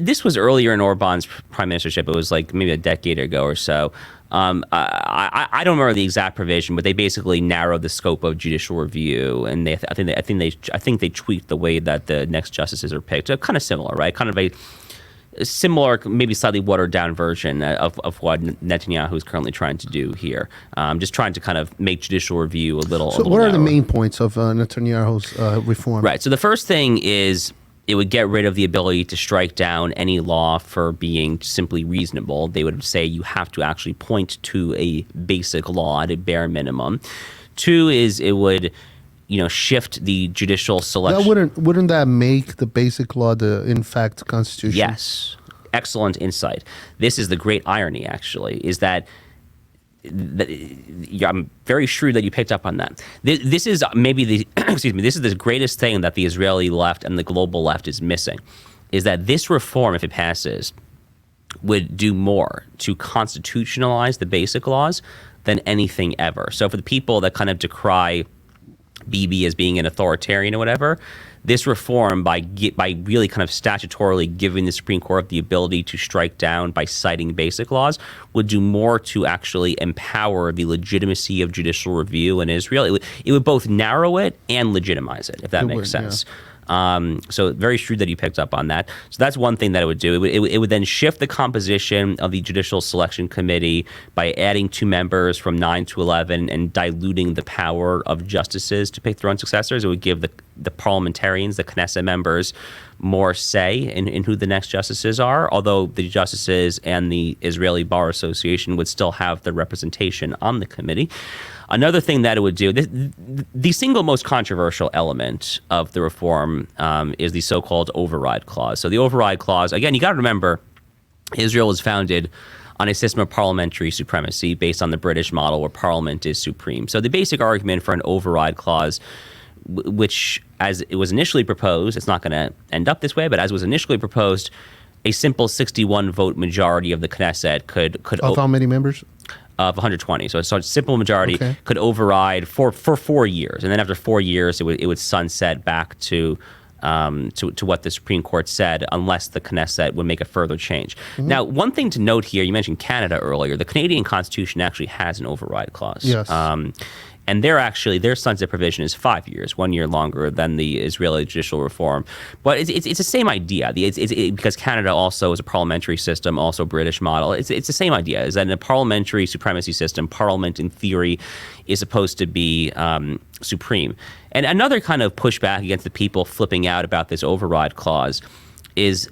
this was earlier in Orban's prime ministership. It was like maybe a decade ago or so. I don't remember the exact provision, but they basically narrowed the scope of judicial review, and I think they tweaked the way that the next justices are picked. Kind of similar, right? Kind of a similar, maybe slightly watered down version of what Netanyahu is currently trying to do here. Just trying to kind of make judicial review a little. So, what are the main points of Netanyahu's reform? Right. So the first thing is, it would get rid of the ability to strike down any law for being simply reasonable. They would say you have to actually point to a basic law at a bare minimum. 2 is it would, shift the judicial selection. That wouldn't that make the basic law the in fact constitution? Yes. Excellent insight. This is the great irony, actually, is that I'm very shrewd that you picked up on that. This is maybe this is the greatest thing that the Israeli left and the global left is missing, is that this reform, if it passes, would do more to constitutionalize the basic laws than anything ever. So for the people that kind of decry Bibi as being an authoritarian or whatever, this reform, by really kind of statutorily giving the Supreme Court the ability to strike down by citing basic laws, would do more to actually empower the legitimacy of judicial review in Israel. It would both narrow it and legitimize it, if that makes sense. So very shrewd that you picked up on that. So that's one thing that it would do. It would then shift the composition of the Judicial Selection Committee by adding 2 members from 9 to 11 and diluting the power of justices to pick their own successors. It would give the parliamentarians, the Knesset members, more say in who the next justices are, although the justices and the Israeli Bar Association would still have the representation on the committee. Another thing that it would do, the single most controversial element of the reform is the so-called override clause. So the override clause, again, you got to remember, Israel was founded on a system of parliamentary supremacy based on the British model where parliament is supreme. So the basic argument for an override clause, which as it was initially proposed, it's not going to end up this way, but as was initially proposed, a simple 61 vote majority of the Knesset could Of how many members? Of 120. So a simple majority could override for 4 years. And then after 4 years, it would sunset back to what the Supreme Court said, unless the Knesset would make a further change. Now, one thing to note here, you mentioned Canada earlier. The Canadian Constitution actually has an override clause. Yes. And their sunset provision is 5 years, 1 year longer than the Israeli judicial reform. But it's the same idea. Because Canada also is a parliamentary system, also British model. It's the same idea. Is that in a parliamentary supremacy system, Parliament in theory is supposed to be supreme. And another kind of pushback against the people flipping out about this override clause is,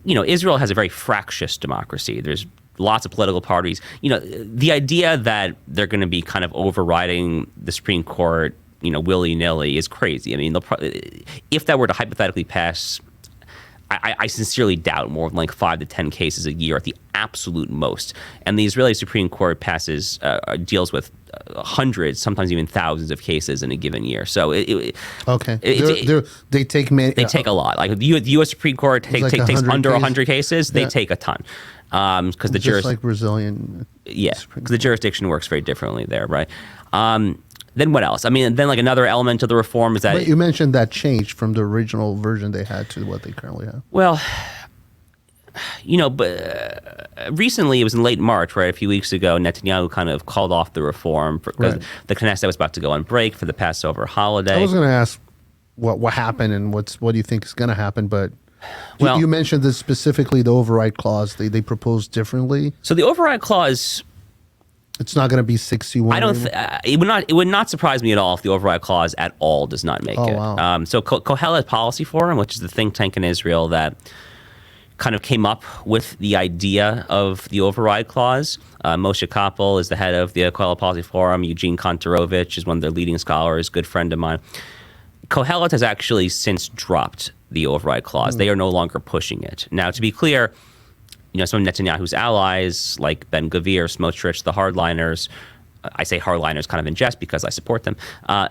Israel has a very fractious democracy. There's lots of political parties. The idea that they're going to be kind of overriding the Supreme Court, willy-nilly is crazy. I mean, if that were to hypothetically pass, I sincerely doubt more than like 5 to 10 cases a year at the absolute most. And the Israeli Supreme Court deals with hundreds, sometimes even thousands of cases in a given year. So they take many. They take a lot. Like the U.S. Supreme Court takes under 100 cases. They take a ton. Because the like Brazilian. Yeah, because the jurisdiction works very differently there, right? Then what else? I mean, then like another element of the reform is that... But you mentioned that changed from the original version they had to what they currently have. Well, but recently, it was in late March, right? A few weeks ago, Netanyahu kind of called off the reform because the Knesset was about to go on break for the Passover holiday. I was going to ask what happened and what do you think is going to happen, but... Well, you mentioned this specifically, the override clause. They proposed differently. So the override clause... It's not going to be 61. It would not surprise me at all if the override clause at all does not make it. Wow. So Kohelet Policy Forum, which is the think tank in Israel that kind of came up with the idea of the override clause. Moshe Koppel is the head of the Kohelet Policy Forum. Eugene Kontorovich is one of their leading scholars, good friend of mine. Kohelet has actually since dropped the override clause. They are no longer pushing it. Now, to be clear, some of Netanyahu's allies, like Ben Gvir, Smotrich, the hardliners, I say hardliners kind of in jest because I support them.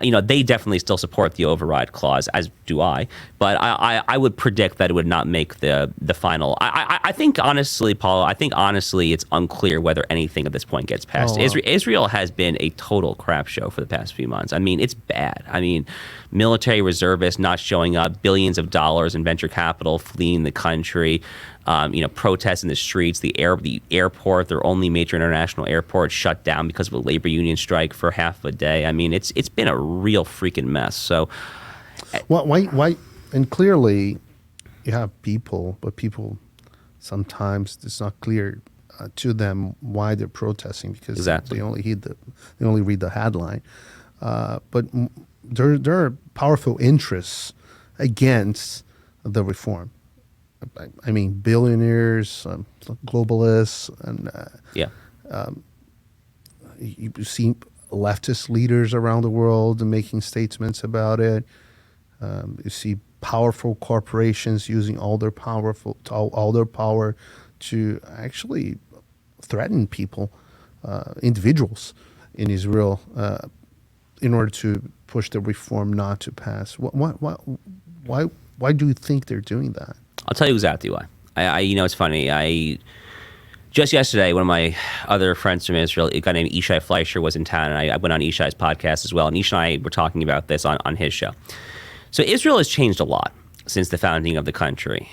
They definitely still support the override clause, as do I. But I would predict that it would not make the final. I think honestly, Paulo, it's unclear whether anything at this point gets passed. Oh, wow. Israel has been a total crap show for the past few months. I mean, it's bad. I mean, military reservists not showing up, billions of dollars in venture capital fleeing the country. Protests in the streets, the airport, their only major international airport, shut down because of a labor union strike for half a day. I mean, it's been a real freaking mess. So, why? And clearly, you have people, but people sometimes it's not clear to them why they're protesting because they only read the headline. But there are powerful interests against the reform. I mean, billionaires, globalists, and you see leftist leaders around the world making statements about it. You see powerful corporations using all their power to actually threaten people, individuals in Israel, in order to push the reform not to pass. Why do you think they're doing that? I'll tell you exactly why. It's funny. Just yesterday, one of my other friends from Israel, a guy named Ishai Fleischer, was in town, and I went on Ishai's podcast as well, and Ishai and I were talking about this on his show. So Israel has changed a lot since the founding of the country.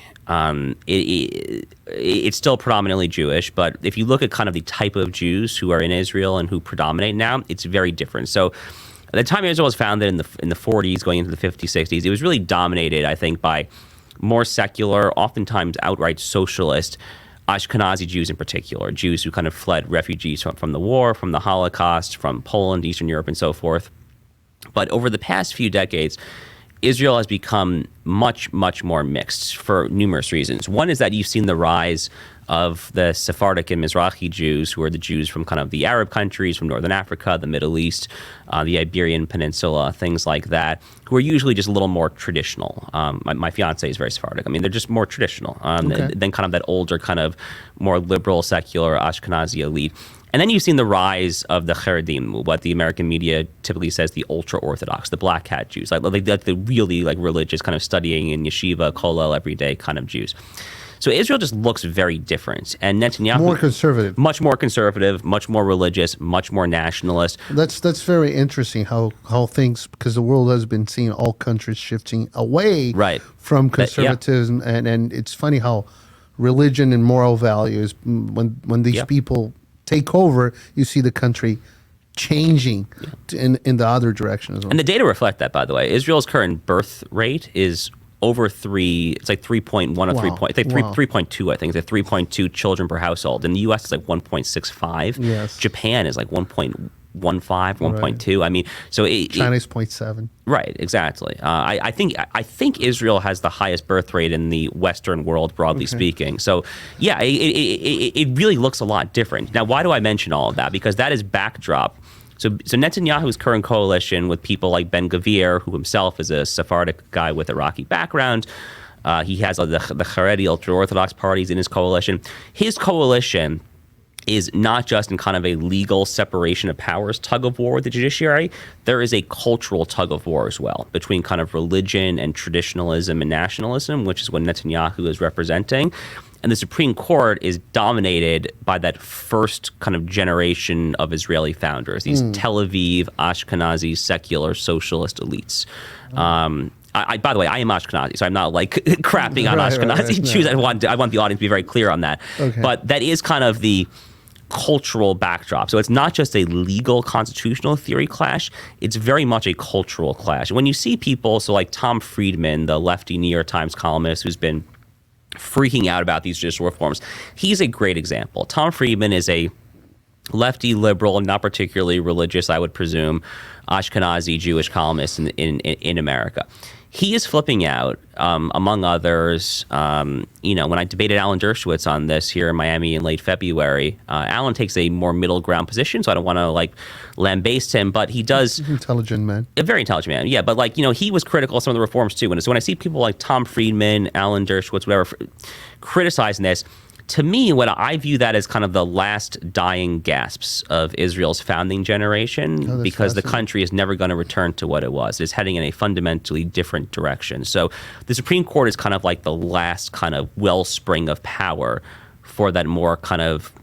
It's still predominantly Jewish, but if you look at kind of the type of Jews who are in Israel and who predominate now, it's very different. So the time Israel was founded in the 40s, going into the 50s, 60s, it was really dominated, I think, by more secular, oftentimes outright socialist Ashkenazi Jews in particular, Jews who kind of fled refugees from the war, from the Holocaust, from Poland, Eastern Europe, and so forth. But over the past few decades, Israel has become much, much more mixed for numerous reasons. One is that you've seen the rise of the Sephardic and Mizrahi Jews, who are the Jews from kind of the Arab countries, from Northern Africa, the Middle East, the Iberian Peninsula, things like that, who are usually just a little more traditional. My fiance is very Sephardic. I mean, they're just more traditional than kind of that older, kind of more liberal, secular Ashkenazi elite. And then you've seen the rise of the Haredim, what the American media typically says the ultra-Orthodox, the black hat Jews, like the really like religious kind of studying in yeshiva, kollel, everyday kind of Jews. So Israel just looks very different. And Netanyahu... More conservative. Much more conservative, much more religious, much more nationalist. That's very interesting how things, because the world has been seeing all countries shifting away from conservatism. And it's funny how religion and moral values, when these people take over, you see the country changing in the other direction as well. And the data reflect that, by the way. Israel's current birth rate is over 3, it's like 3.1 or 3.2, I think. It's 3.2 children per household. In the U.S., it's like 1.65. Yes. Japan is like 1.15, 1.2. I mean, so China's 0.7. Right, exactly. I think Israel has the highest birth rate in the Western world, broadly speaking. So, yeah, it really looks a lot different. Now, why do I mention all of that? Because that is backdrop. So Netanyahu's current coalition with people like Ben Gvir, who himself is a Sephardic guy with Iraqi background, he has the Haredi ultra-Orthodox parties in his coalition. His coalition is not just in kind of a legal separation of powers tug of war with the judiciary. There is a cultural tug of war as well between kind of religion and traditionalism and nationalism, which is what Netanyahu is representing. And the Supreme Court is dominated by that first kind of generation of Israeli founders, these Tel Aviv, Ashkenazi, secular, socialist elites. By the way, I am Ashkenazi, so I'm not like crapping on Ashkenazi Jews. I want the audience to be very clear on that. But that is kind of the cultural backdrop. So it's not just a legal constitutional theory clash, it's very much a cultural clash. When you see people, so like Tom Friedman, the lefty New York Times columnist who's been freaking out about these judicial reforms, he's a great example. Tom Friedman is a lefty liberal, not particularly religious, I would presume, Ashkenazi Jewish columnist in America. He is flipping out, among others. When I debated Alan Dershowitz on this here in Miami in late February, Alan takes a more middle ground position, so I don't want to like lambaste him, but he does. Intelligent man. A very intelligent man, yeah. But he was critical of some of the reforms too. And so when I see people like Tom Friedman, Alan Dershowitz, whatever, criticizing this, to me, what I view that as kind of the last dying gasps of Israel's founding generation, because the country is never going to return to what it was. It's heading in a fundamentally different direction. So the Supreme Court is kind of like the last kind of wellspring of power for that more kind of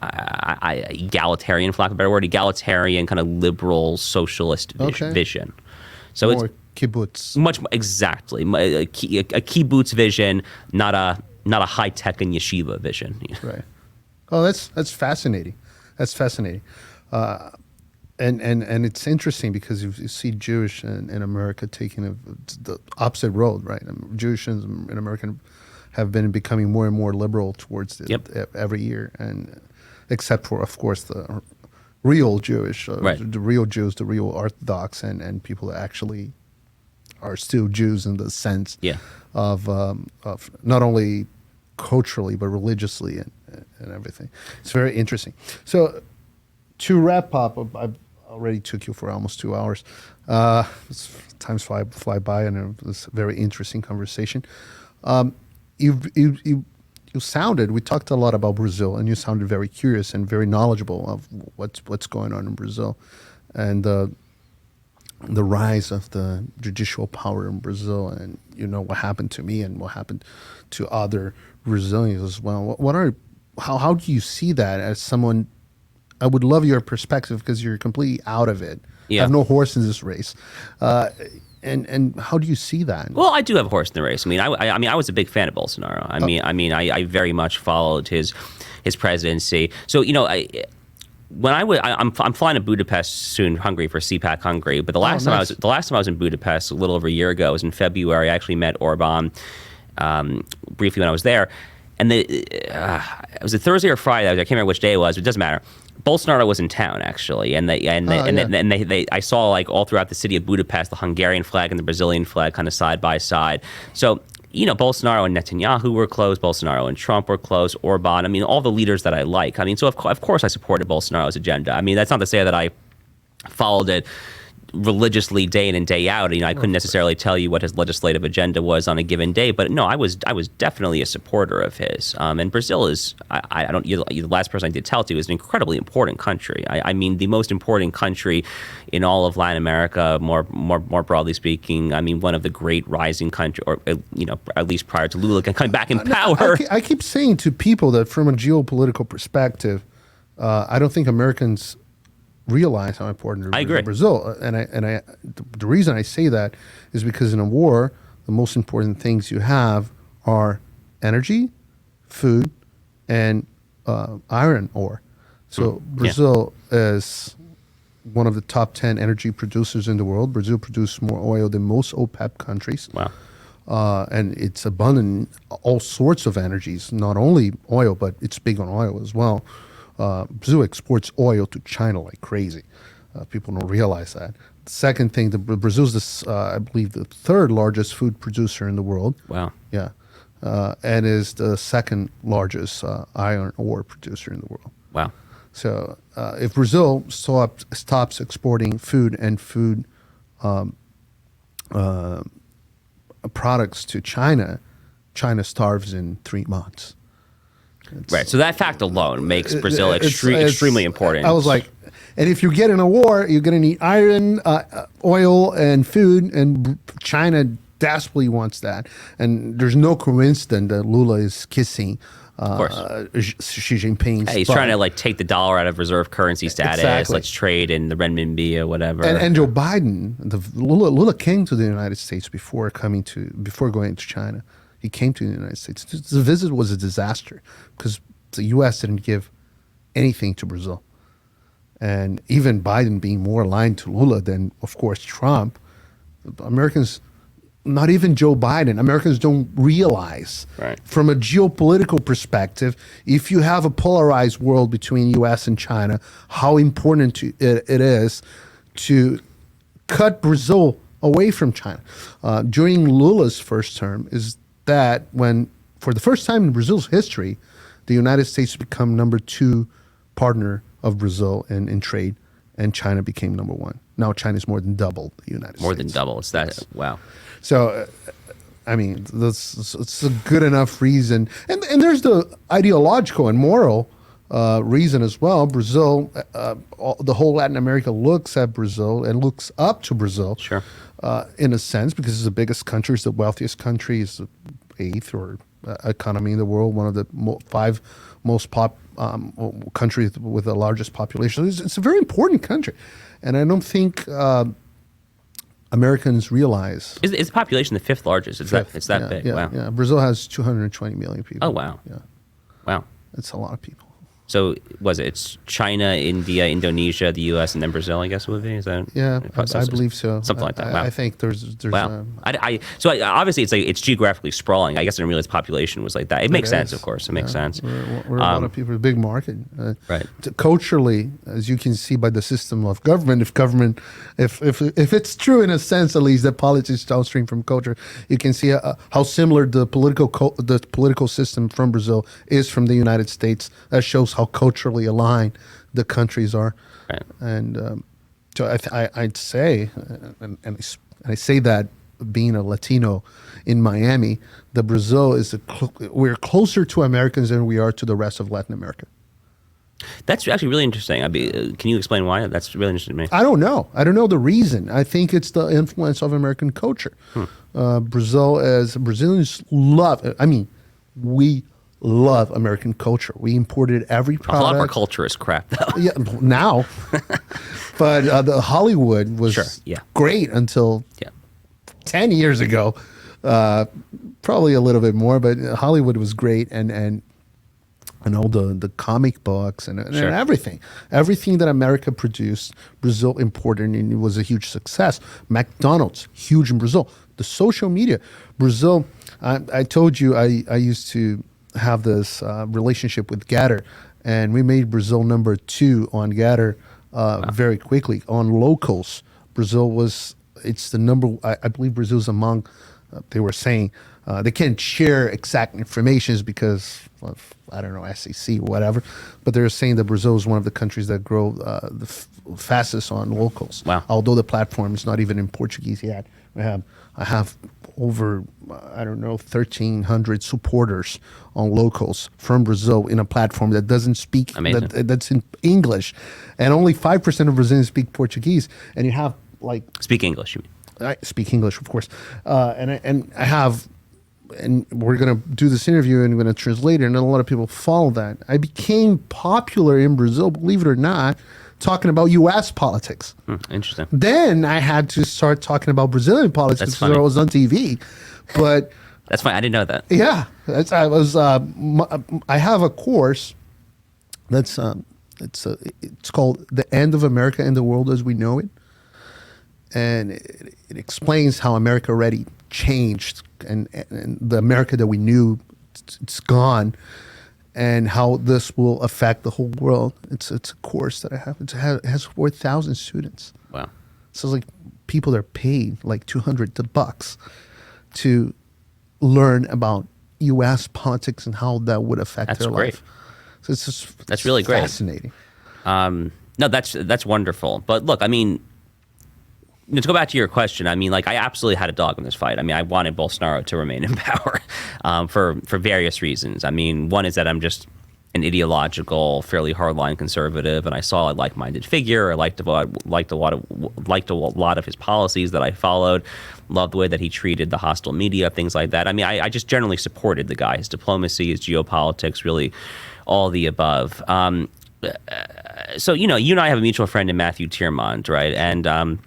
egalitarian, for lack of a better word, egalitarian kind of liberal socialist vision. So more it's kibbutz. Much exactly a kibbutz vision, not a high-tech and yeshiva vision. Right. Oh, that's fascinating. That's fascinating. And it's interesting because you see Jewish in America taking the opposite road, right? Jewish in America have been becoming more and more liberal towards every year, and except for, of course, the real Jewish, the real Jews, the real Orthodox, and people that actually are still Jews in the sense of not only culturally but religiously and everything. It's very interesting. So to wrap up, I've already took you for almost 2 hours. Times fly by, and it was a very interesting conversation. You sounded, we talked a lot about Brazil, and you sounded very curious and very knowledgeable of what's going on in Brazil, and the rise of the judicial power in Brazil, and what happened to me and what happened to other Brazilians as well. How do you see that as someone? I would love your perspective because you're completely out of it. Yeah. I have no horse in this race. And how do you see that? Well, I do have a horse in the race. I was a big fan of Bolsonaro. I very much followed his presidency. So when I'm flying to Budapest soon, Hungary, for CPAC Hungary. But the last time I was in Budapest a little over a year ago, was in February. I actually met Orban briefly when I was there, and it was a Thursday or Friday. I can't remember which day it was, but it doesn't matter. Bolsonaro was in town actually, and I saw like all throughout the city of Budapest the Hungarian flag and the Brazilian flag kind of side by side. So Bolsonaro and Netanyahu were close. Bolsonaro and Trump were close. Orban. I mean, all the leaders that I like. I mean, so of course I supported Bolsonaro's agenda. I mean, that's not to say that I followed it religiously day in and day out. I couldn't necessarily tell you what his legislative agenda was on a given day, but no, I was definitely a supporter of his. And Brazil is, you're the last person I did tell to, is an incredibly important country. I mean, the most important country in all of Latin America, more broadly speaking. I mean, one of the great rising country, or at least prior to Lula coming back in power. I keep saying to people that from a geopolitical perspective, I don't think Americans realize how important it is Brazil. And the reason I say that is because in a war, the most important things you have are energy, food, and iron ore. So Brazil is one of the top 10 energy producers in the world. Brazil produces more oil than most OPEC countries. Wow. And it's abundant in all sorts of energies, not only oil, but it's big on oil as well. Brazil exports oil to China like crazy. People don't realize that. The second thing, Brazil's, I believe, the third largest food producer in the world. Wow. Yeah. And is the second largest iron ore producer in the world. Wow. So if Brazil stops exporting food and food products to China, China starves in 3 months. Right. So that fact alone makes Brazil extremely important. I was like, and if you get in a war, you're going to need iron, oil, and food, and China desperately wants that. And there's no coincidence that Lula is kissing Xi Jinping's he's trying to like take the dollar out of reserve currency status. Exactly. Let's trade in the renminbi or whatever. And Joe Biden, Lula came to the United States before going to China. He came to the United States. The visit was a disaster because the U.S. didn't give anything to Brazil. And even Biden being more aligned to Lula than, of course, Trump, Americans, not even Joe Biden, Americans don't realize from a geopolitical perspective, if you have a polarized world between U.S. and China, how important it is to cut Brazil away from China. During Lula's first term is that when, for the first time in Brazil's history, the United States become number 2 partner of Brazil in trade, and China became number 1. Now China is more than double the United States. More than double. It's that. Wow. So, I mean, it's a good enough reason. And there's the ideological and moral reason as well. Brazil, the whole Latin America looks at Brazil and looks up to Brazil. Sure. In a sense, because it's the biggest country, it's the wealthiest country, it's the 8th economy in the world, one of the 5 most countries with the largest population. It's a very important country, and I don't think Americans realize. Is the population the 5th largest? It's that big. Yeah, wow. Yeah. Brazil has 220 million people. Oh wow. Yeah. Wow. It's a lot of people. So it's China, India, Indonesia, the U.S., and then Brazil, I guess it would be? Is that? Yeah, I believe so. Something like that. Wow. I think there's wow. So obviously it's geographically sprawling. I guess I didn't realize population was like that. It makes sense, of course. It makes sense. We're a lot of people, a big market. Right. Culturally, as you can see by the system of government, if it's true in a sense at least that politics downstream from culture, you can see how similar the political system from Brazil is from the United States. That shows how culturally aligned the countries are. Right. And so I'd say, and I say that being a Latino in Miami, that Brazil we're closer to Americans than we are to the rest of Latin America. That's actually really interesting. Can you explain why? That's really interesting to me. I don't know the reason. I think it's the influence of American culture. Brazilians love. I mean, we love American culture. We imported every product. A lot of our culture is crap, though. Yeah, now. But the Hollywood was great until 10 years ago. Probably a little bit more, but Hollywood was great. And and all the comic books and Sure. everything that America produced, Brazil imported, and it was a huge success. McDonald's, huge in Brazil. The social media, Brazil. I told you I used to have this relationship with Gator, and we made Brazil number 2 on Gator very quickly. On locals, Brazil was, it's the number, I believe Brazil's among, they were saying, they can't share exact information because of, I don't know, SEC or whatever, but they're saying that Brazil is one of the countries that grow the fastest on locals. Wow. Although the platform is not even in Portuguese yet. I have over, I don't know, 1,300 supporters on locals from Brazil in a platform that doesn't speak, that's in English. And only 5% of Brazilians speak Portuguese. And you have like... Speak English, you mean? I speak English, of course. And I have... And we're going to do this interview and I'm going to translate it, and a lot of people follow that. I became popular in Brazil, believe it or not, talking about U.S. politics. Interesting. Then I had to start talking about Brazilian politics because I was on TV. But that's fine. I didn't know that. Yeah, I have a course that's it's called "The End of America and the World as We Know It," and it explains how America already changed and the America that we knew, it's gone, and how this will affect the whole world. It's a course that I have. It has 4,000 students. Wow. So it's like people are paid like $200 to learn about U.S. politics and how that would affect their life. So it's just that's really great. Fascinating. No, that's wonderful. But look, I mean, to go back to your question, I mean, like, I absolutely had a dog in this fight. I mean, I wanted Bolsonaro to remain in power for various reasons. I mean, one is that I'm just an ideological, fairly hardline conservative, and I saw a like-minded figure. I liked a lot of his policies that I followed. Loved the way that he treated the hostile media, things like that. I mean, I just generally supported the guy, his diplomacy, his geopolitics, really all the above. So, you and I have a mutual friend in Matthew Tiermont, right? And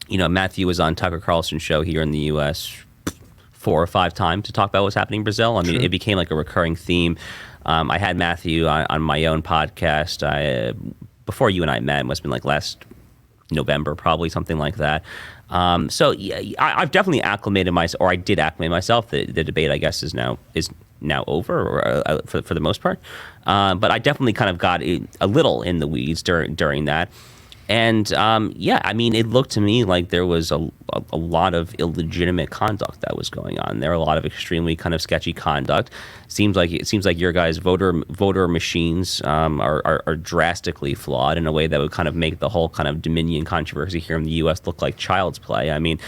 Matthew was on Tucker Carlson's show here in the U.S. 4 or 5 times to talk about what's happening in Brazil. I mean, It became like a recurring theme. I had Matthew on my own podcast before you and I met. It must have been like last November, probably, something like that. So yeah, I've definitely acclimated myself, or I did acclimate myself. The debate, I guess, is now over, or for the most part. But I definitely kind of got a little in the weeds during that. And I mean, it looked to me like there was a lot of illegitimate conduct that was going on. There were a lot of extremely kind of sketchy conduct. It seems like your guys' voter machines are drastically flawed in a way that would kind of make the whole kind of Dominion controversy here in the U.S. look like child's play. I mean,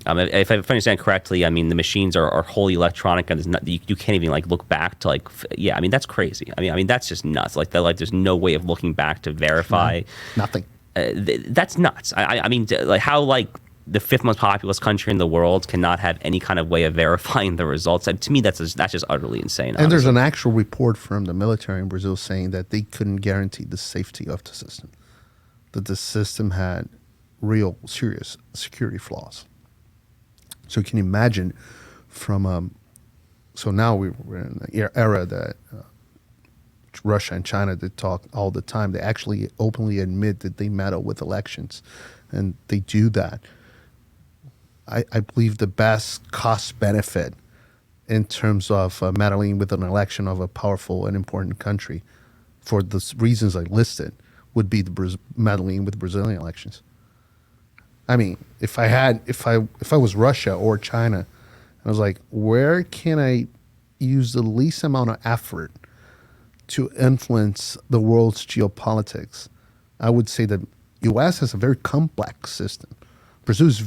if I understand correctly, I mean, the machines are wholly electronic, and you can't even like look back to like, I mean, that's crazy. I mean, that's just nuts. Like there's no way of looking back to verify nothing. That's nuts. I mean, like how like the 5th most populous country in the world cannot have any kind of way of verifying the results. To me, that's just utterly insane. And there's an actual report from the military in Brazil saying that they couldn't guarantee the safety of the system, that the system had real serious security flaws. So you can imagine so now we're in an era that Russia and China, they talk all the time. They actually openly admit that they meddle with elections, and they do that. I believe the best cost benefit in terms of meddling with an election of a powerful and important country, for the reasons I listed, would be the meddling with Brazilian elections. I mean, if I was Russia or China, I was like, where can I use the least amount of effort to influence the world's geopolitics? I would say that U.S. has a very complex system. Brazil is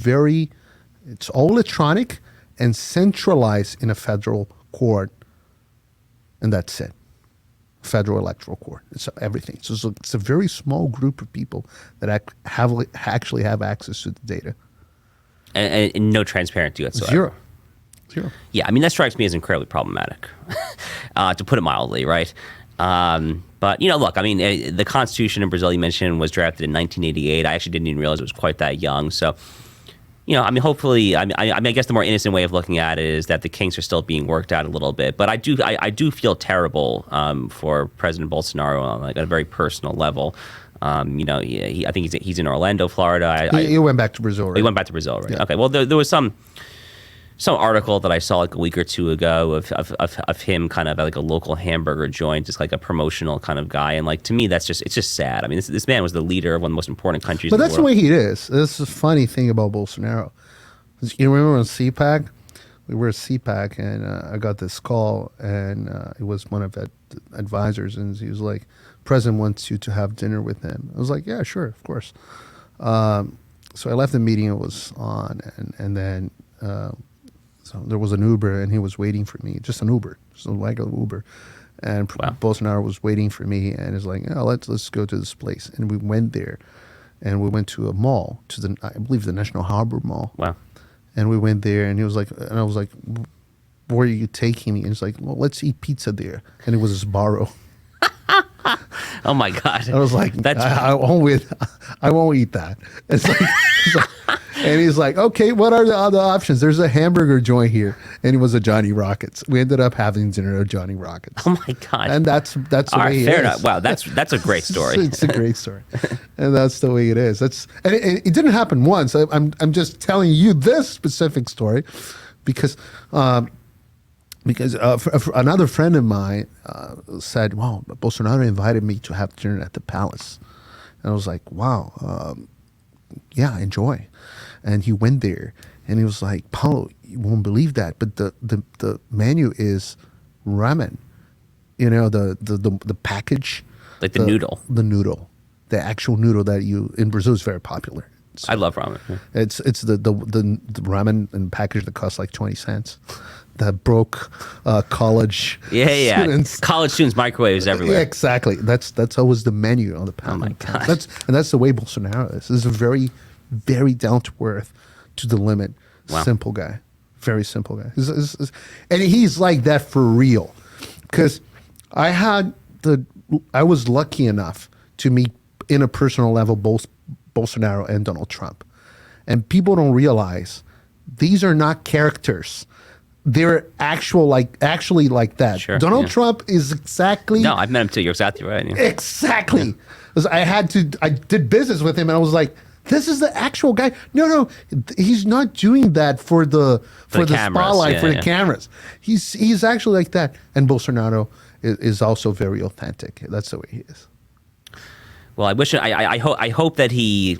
it's all electronic and centralized in a federal court, and that's it. Federal electoral court. It's everything. So it's a very small group of people that actually have access to the data. And no transparency whatsoever. Zero. Yeah, I mean, that strikes me as incredibly problematic, to put it mildly, right? But, look, I mean, the Constitution in Brazil you mentioned was drafted in 1988. I actually didn't even realize it was quite that young. So, I mean, hopefully, I mean, I guess the more innocent way of looking at it is that the kinks are still being worked out a little bit. But I do feel terrible for President Bolsonaro on like a very personal level. I think he's in Orlando, Florida. He went back to Brazil, right? He went back to Brazil, right? Yeah. Okay. Well, there was some article that I saw like a week or two ago of him kind of at like a local hamburger joint, just like a promotional kind of guy. And like, to me, it's just sad. I mean, this man was the leader of one of the most important countries in the world. But that's the way he is. This is the funny thing about Bolsonaro. You remember on CPAC? We were at CPAC, and I got this call, and it was one of the advisors, and he was like, President wants you to have dinner with him. I was like, yeah, sure, of course. So I left the meeting, it was on, and then so there was an Uber, and he was waiting for me, just an Uber, just a regular Uber. And Wow. Bolsonaro was waiting for me, and he's like, oh, let's go to this place. And we went there, and we went to a mall, I believe the National Harbor Mall. Wow. And we went there, and he was like, and I was like, where are you taking me? And he's like, well, let's eat pizza there. And it was Sbarro. Oh my God. I was like, I won't eat that. And he's like, okay, what are the other options? There's a hamburger joint here, and it was a Johnny Rockets. We ended up having dinner at Johnny Rockets. Oh my God. And that's the All way right, it fair is. enough. Wow, that's a great story. It's a great story, and that's the way it is. And it didn't happen once. I'm just telling you this specific story because another friend of mine said, "Wow, Bolsonaro invited me to have dinner at the palace," and I was like, "Wow, yeah, enjoy." And he went there, and he was like, "Paulo, you won't believe that, but the menu is ramen. You know, the package, Like the noodle. the noodle, the actual noodle that in Brazil is very popular. I love ramen. Yeah. It's the ramen and package that costs like 20 cents. That broke college students. College students, microwaves everywhere. Yeah, exactly. That's always the menu on the pound. Oh my God. That's the way Bolsonaro is. He's a very, very down to earth, to the limit, Wow. simple guy. Very simple guy. And he's like that for real. Because I was lucky enough to meet in a personal level both Bolsonaro and Donald Trump. And people don't realize these are not characters. They're actually like that. Sure, Donald yeah. Trump is exactly... No, I've met him too. You're exactly right. Yeah. Exactly. 'Cause I did business with him, and I was like, this is the actual guy. No, he's not doing that for the cameras, spotlight, yeah, for the yeah. cameras. He's actually like that. And Bolsonaro is also very authentic. That's the way he is. Well, I hope that he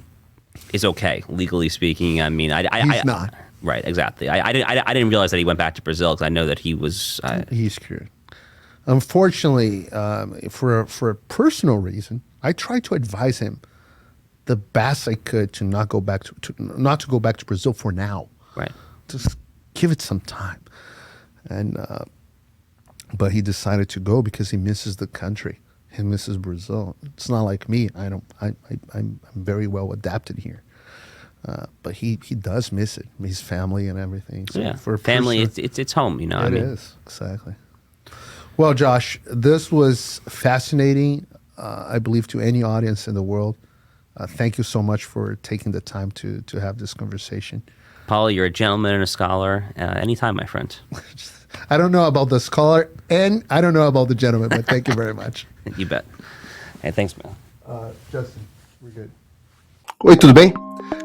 is okay, legally speaking. I mean, He's not. Right, exactly. I didn't realize that he went back to Brazil because I know that he was. He's screwed. Unfortunately, for a personal reason, I tried to advise him the best I could to not go back to go back to Brazil for now. Right. Just give it some time. And but he decided to go because he misses the country. He misses Brazil. It's not like me. I'm very well adapted here. But he does miss it. His family and everything. So Yeah. for a Family, person- it's home. You know. it is, exactly. Well, Josh, this was fascinating, I believe, to any audience in the world. Thank you so much for taking the time to have this conversation. Paulo, you're a gentleman and a scholar. Anytime, my friend. I don't know about the scholar, and I don't know about the gentleman, but thank you very much. You bet. Hey, thanks, man. Justin, we're good. Oi, tudo bem?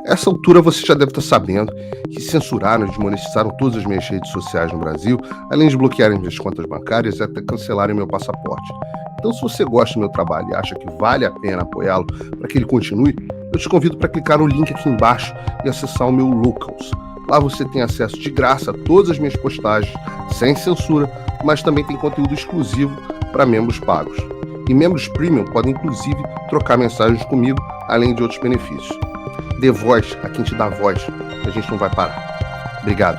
Essa altura você já deve estar sabendo que censuraram e desmonetizaram todas as minhas redes sociais no Brasil, além de bloquearem minhas contas bancárias e até cancelarem meu passaporte. Então, se você gosta do meu trabalho e acha que vale a pena apoiá-lo para que ele continue, eu te convido para clicar no link aqui embaixo e acessar o meu Locals. Lá você tem acesso de graça a todas as minhas postagens, sem censura, mas também tem conteúdo exclusivo para membros pagos. E membros premium podem, inclusive, trocar mensagens comigo, além de outros benefícios. Dê voz a quem te dá voz, que a gente não vai parar. Obrigado.